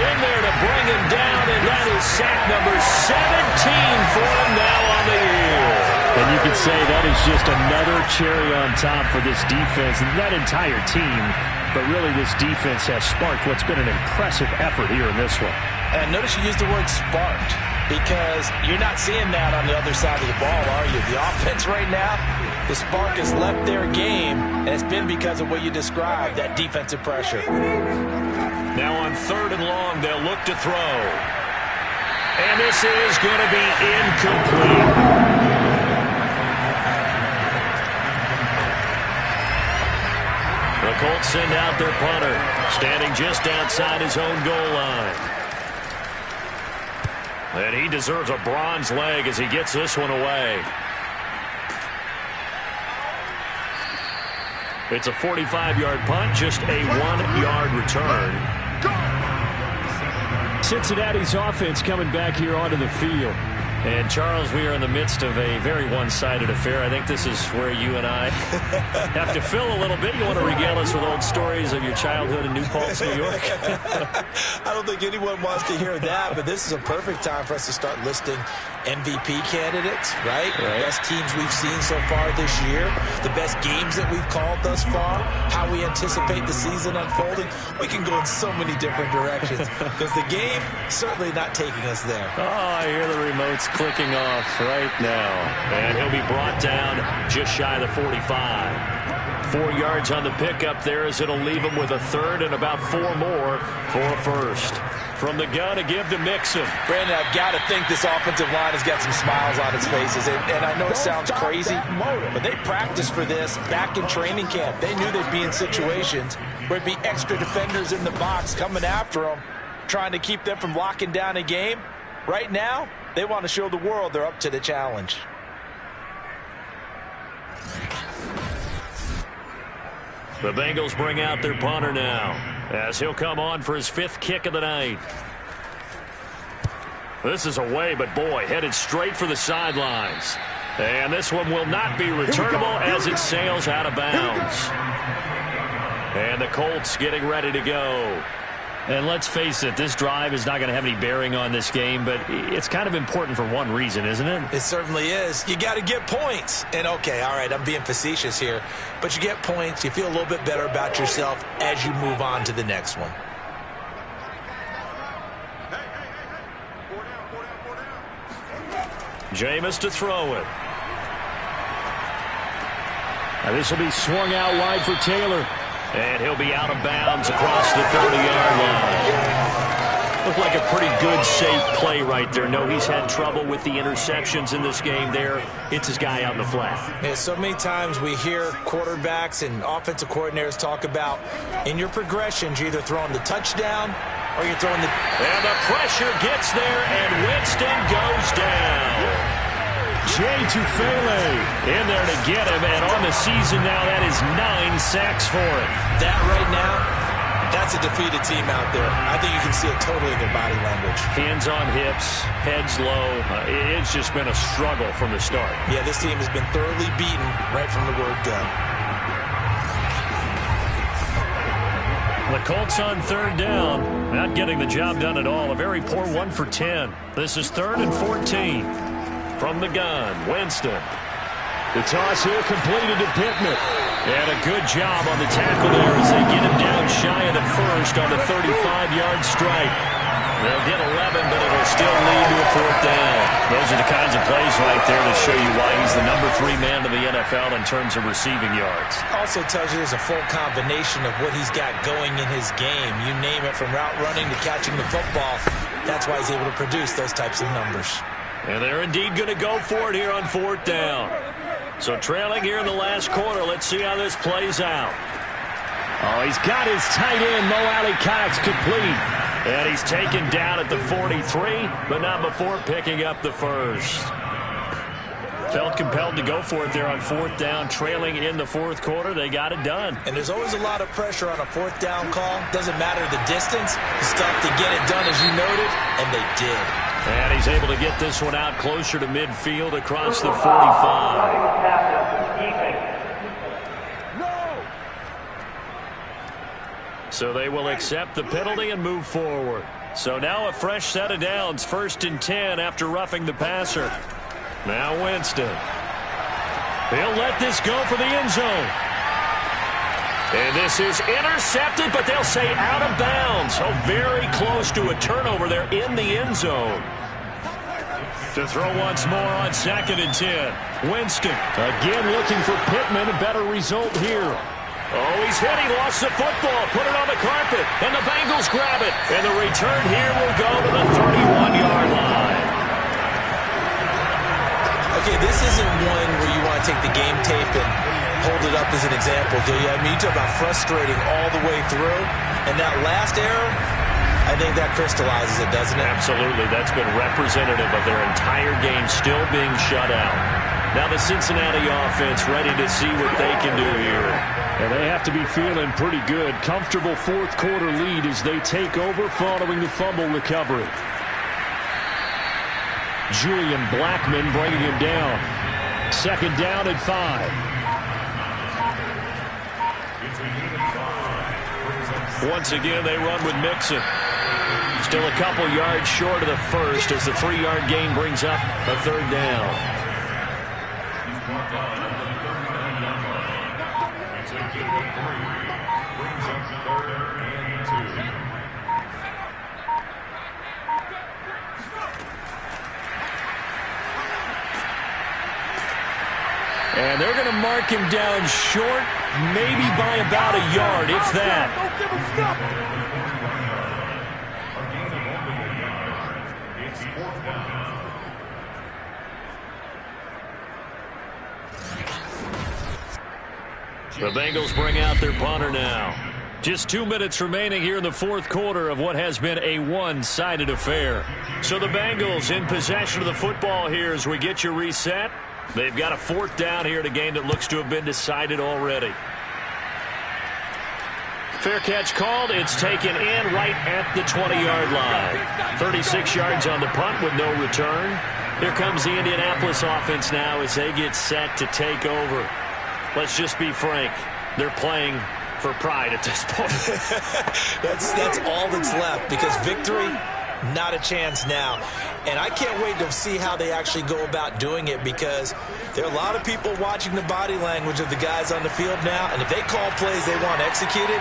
in there to bring him down, and that is sack number 17 for him now on the year. And you can say that is just another cherry on top for this defense and that entire team. But really, this defense has sparked what's been an impressive effort here in this one. And notice you used the word sparked, because you're not seeing that on the other side of the ball, are you? The offense right now, the spark has left their game, and it's been because of what you described, that defensive pressure. Now on 3rd and long, they'll look to throw. And this is going to be incomplete. The Colts send out their punter, standing just outside his own goal line. And he deserves a bronze leg as he gets this one away. It's a 45-yard punt, just a 1-yard return. Cincinnati's offense coming back here onto the field. And, Charles, we are in the midst of a very one-sided affair. I think this is where you and I have to fill a little bit. You want to regale us with old stories of your childhood in New Paltz, New York? I don't think anyone wants to hear that, but this is a perfect time for us to start listing MVP candidates, right? The best teams we've seen so far this year, the best games that we've called thus far, how we anticipate the season unfolding. We can go in so many different directions because the game certainly not taking us there. Oh, I hear the remotes clicking off right now. And he'll be brought down just shy of the 45. 4 yards on the pickup there as it'll leave him with a 3rd and about 4 more for a 1st. From the gun to give to Mixon. Brandon, I've got to think this offensive line has got some smiles on its faces. And I know it sounds crazy, but they practiced for this back in training camp. They knew they'd be in situations where it'd be extra defenders in the box coming after them, trying to keep them from locking down a game. Right now, they want to show the world they're up to the challenge. The Bengals bring out their punter now as he'll come on for his 5th kick of the night. This is away, but boy, headed straight for the sidelines. And this one will not be returnable as it sails out of bounds. And the Colts getting ready to go. And let's face it, this drive is not going to have any bearing on this game, but it's kind of important for one reason, isn't it? It certainly is. You got to get points. And, okay, all right, I'm being facetious here, but you get points, you feel a little bit better about yourself as you move on to the next one. Jameis to throw it. Now this will be swung out wide for Taylor. And he'll be out of bounds across the 30-yard line. Looked like a pretty good, safe play right there. No, he's had trouble with the interceptions in this game there. It's his guy out in the flat. Yeah, so many times we hear quarterbacks and offensive coordinators talk about in your progressions, you're either throwing the touchdown or you're throwing the... And the pressure gets there, and Winston goes down. Jay Tufele in there to get him, and on the season now, that is 9 sacks for him. That right now That's a defeated team out there. I think you can see it totally in their body language. Hands on hips, heads low. It's just been a struggle from the start. Yeah, this team has been thoroughly beaten right from the word go. The Colts on third down, not getting the job done at all. A very poor 1 for 10. This is 3rd and 14. From the gun, Winston. The toss here completed to Pittman. And a good job on the tackle there as they get him down shy of the first on the 35-yard strike. They'll get 11, but it'll still lead to a 4th down. Those are the kinds of plays right there that show you why he's the number 3 man in the NFL in terms of receiving yards. Also tells you there's a full combination of what he's got going in his game. You name it, from route running to catching the football. That's why he's able to produce those types of numbers. And they're indeed going to go for it here on 4th down. So trailing here in the last quarter. Let's see how this plays out. Oh, he's got his tight end, Mo Alley-Cox, complete. And he's taken down at the 43, but not before picking up the first. Felt compelled to go for it there on 4th down, trailing in the 4th quarter. They got it done. And there's always a lot of pressure on a 4th down call. Doesn't matter the distance. It's tough to get it done, as you noted, and they did. And he's able to get this one out closer to midfield across the 45. So they will accept the penalty and move forward. So now a fresh set of downs, 1st and 10 after roughing the passer. Now Winston. He'll let this go for the end zone. And this is intercepted, but they'll say out of bounds. So very close to a turnover there in the end zone. To throw once more on 2nd and 10. Winston again looking for Pittman. A better result here. Oh, he's hit. He lost the football. Put it on the carpet. And the Bengals grab it. And the return here will go to the 31-yard line. Okay, this isn't one where you want to take the game tape and hold it up as an example, do you? I mean, you talk about frustrating all the way through. And that last error, I think that crystallizes it, doesn't it? Absolutely. That's been representative of their entire game still being shut out. Now the Cincinnati offense ready to see what they can do here. And they have to be feeling pretty good. Comfortable 4th quarter lead as they take over following the fumble recovery. Julian Blackman bringing him down. 2nd down and 5. Once again, they run with Mixon. Still a couple yards short of the first as the 3-yard gain brings up a 3rd down. And they're going to mark him down short, maybe by about a yard, if that. The Bengals bring out their punter now. Just 2 minutes remaining here in the 4th quarter of what has been a one-sided affair. So the Bengals in possession of the football here as we get you reset. They've got a 4th down here in a game that looks to have been decided already. Fair catch called. It's taken in right at the 20-yard line. 36 yards on the punt with no return. Here comes the Indianapolis offense now as they get set to take over. Let's just be frank. They're playing for pride at this point. That's all that's left, because victory, not a chance now. And I can't wait to see how they actually go about doing it, because there are a lot of people watching the body language of the guys on the field now, and if they call plays they want executed,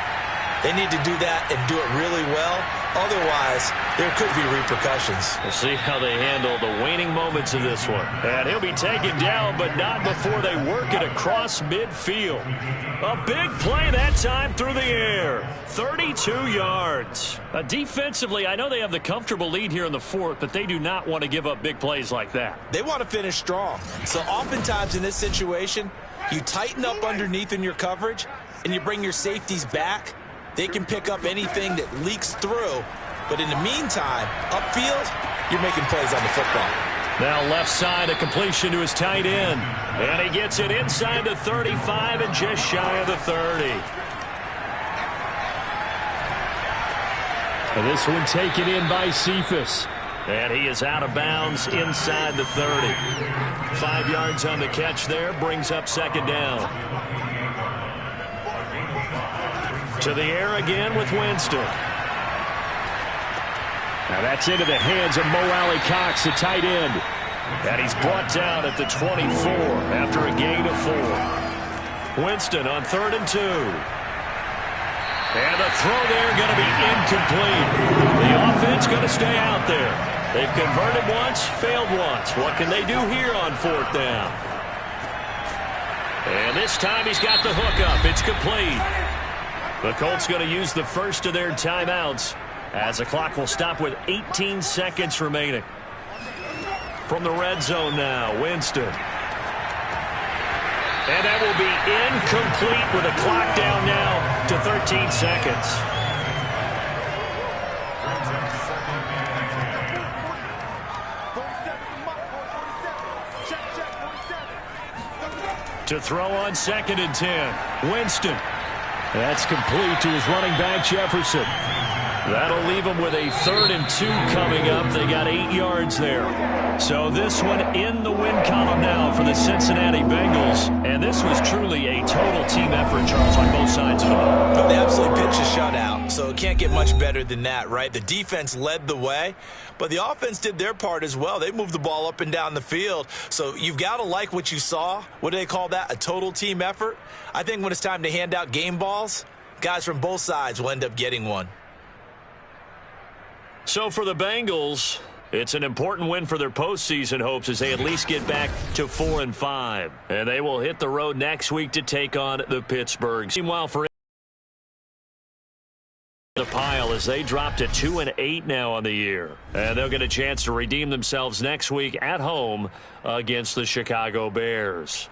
they need to do that and do it really well. Otherwise, there could be repercussions. We'll see how they handle the waning moments of this one. And he'll be taken down, but not before they work it across midfield. A big play that time through the air. 32 yards. Defensively, I know they have the comfortable lead here in the 4th, but they do not want to give up big plays like that. They want to finish strong. So oftentimes in this situation, you tighten up underneath in your coverage, and you bring your safeties back. They can pick up anything that leaks through. But in the meantime, upfield, you're making plays on the football. Now left side, a completion to his tight end. And he gets it inside the 35 and just shy of the 30. And this one taken in by Cephas. And he is out of bounds inside the 30. 5 yards on the catch there, brings up second down. To the air again with Winston. Now that's into the hands of Mo Alley Cox, the tight end. And he's brought down at the 24 after a gain of 4. Winston on 3rd and 2. And the throw there going to be incomplete. The offense going to stay out there. They've converted once, failed once. What can they do here on 4th down? And this time he's got the hook up. It's complete. The Colts going to use the first of their timeouts as the clock will stop with 18 seconds remaining. From the red zone now, Winston. And that will be incomplete with the clock down now to 13 seconds. To throw on 2nd and 10. Winston. That's complete to his running back, Jefferson. That'll leave them with a 3rd and 2 coming up. They got 8 yards there. So this one in the win column now for the Cincinnati Bengals. And this was truly a total team effort, Charles, on both sides of the ball. But they absolutely pitched a shutout, so it can't get much better than that, right? The defense led the way, but the offense did their part as well. They moved the ball up and down the field. So you've got to like what you saw. What do they call that? A total team effort? I think when it's time to hand out game balls, guys from both sides will end up getting one. So for the Bengals, it's an important win for their postseason hopes as they at least get back to 4-5. And they will hit the road next week to take on the Pittsburghs. Meanwhile, for the pile as they drop to 2-8 now on the year. And they'll get a chance to redeem themselves next week at home against the Chicago Bears.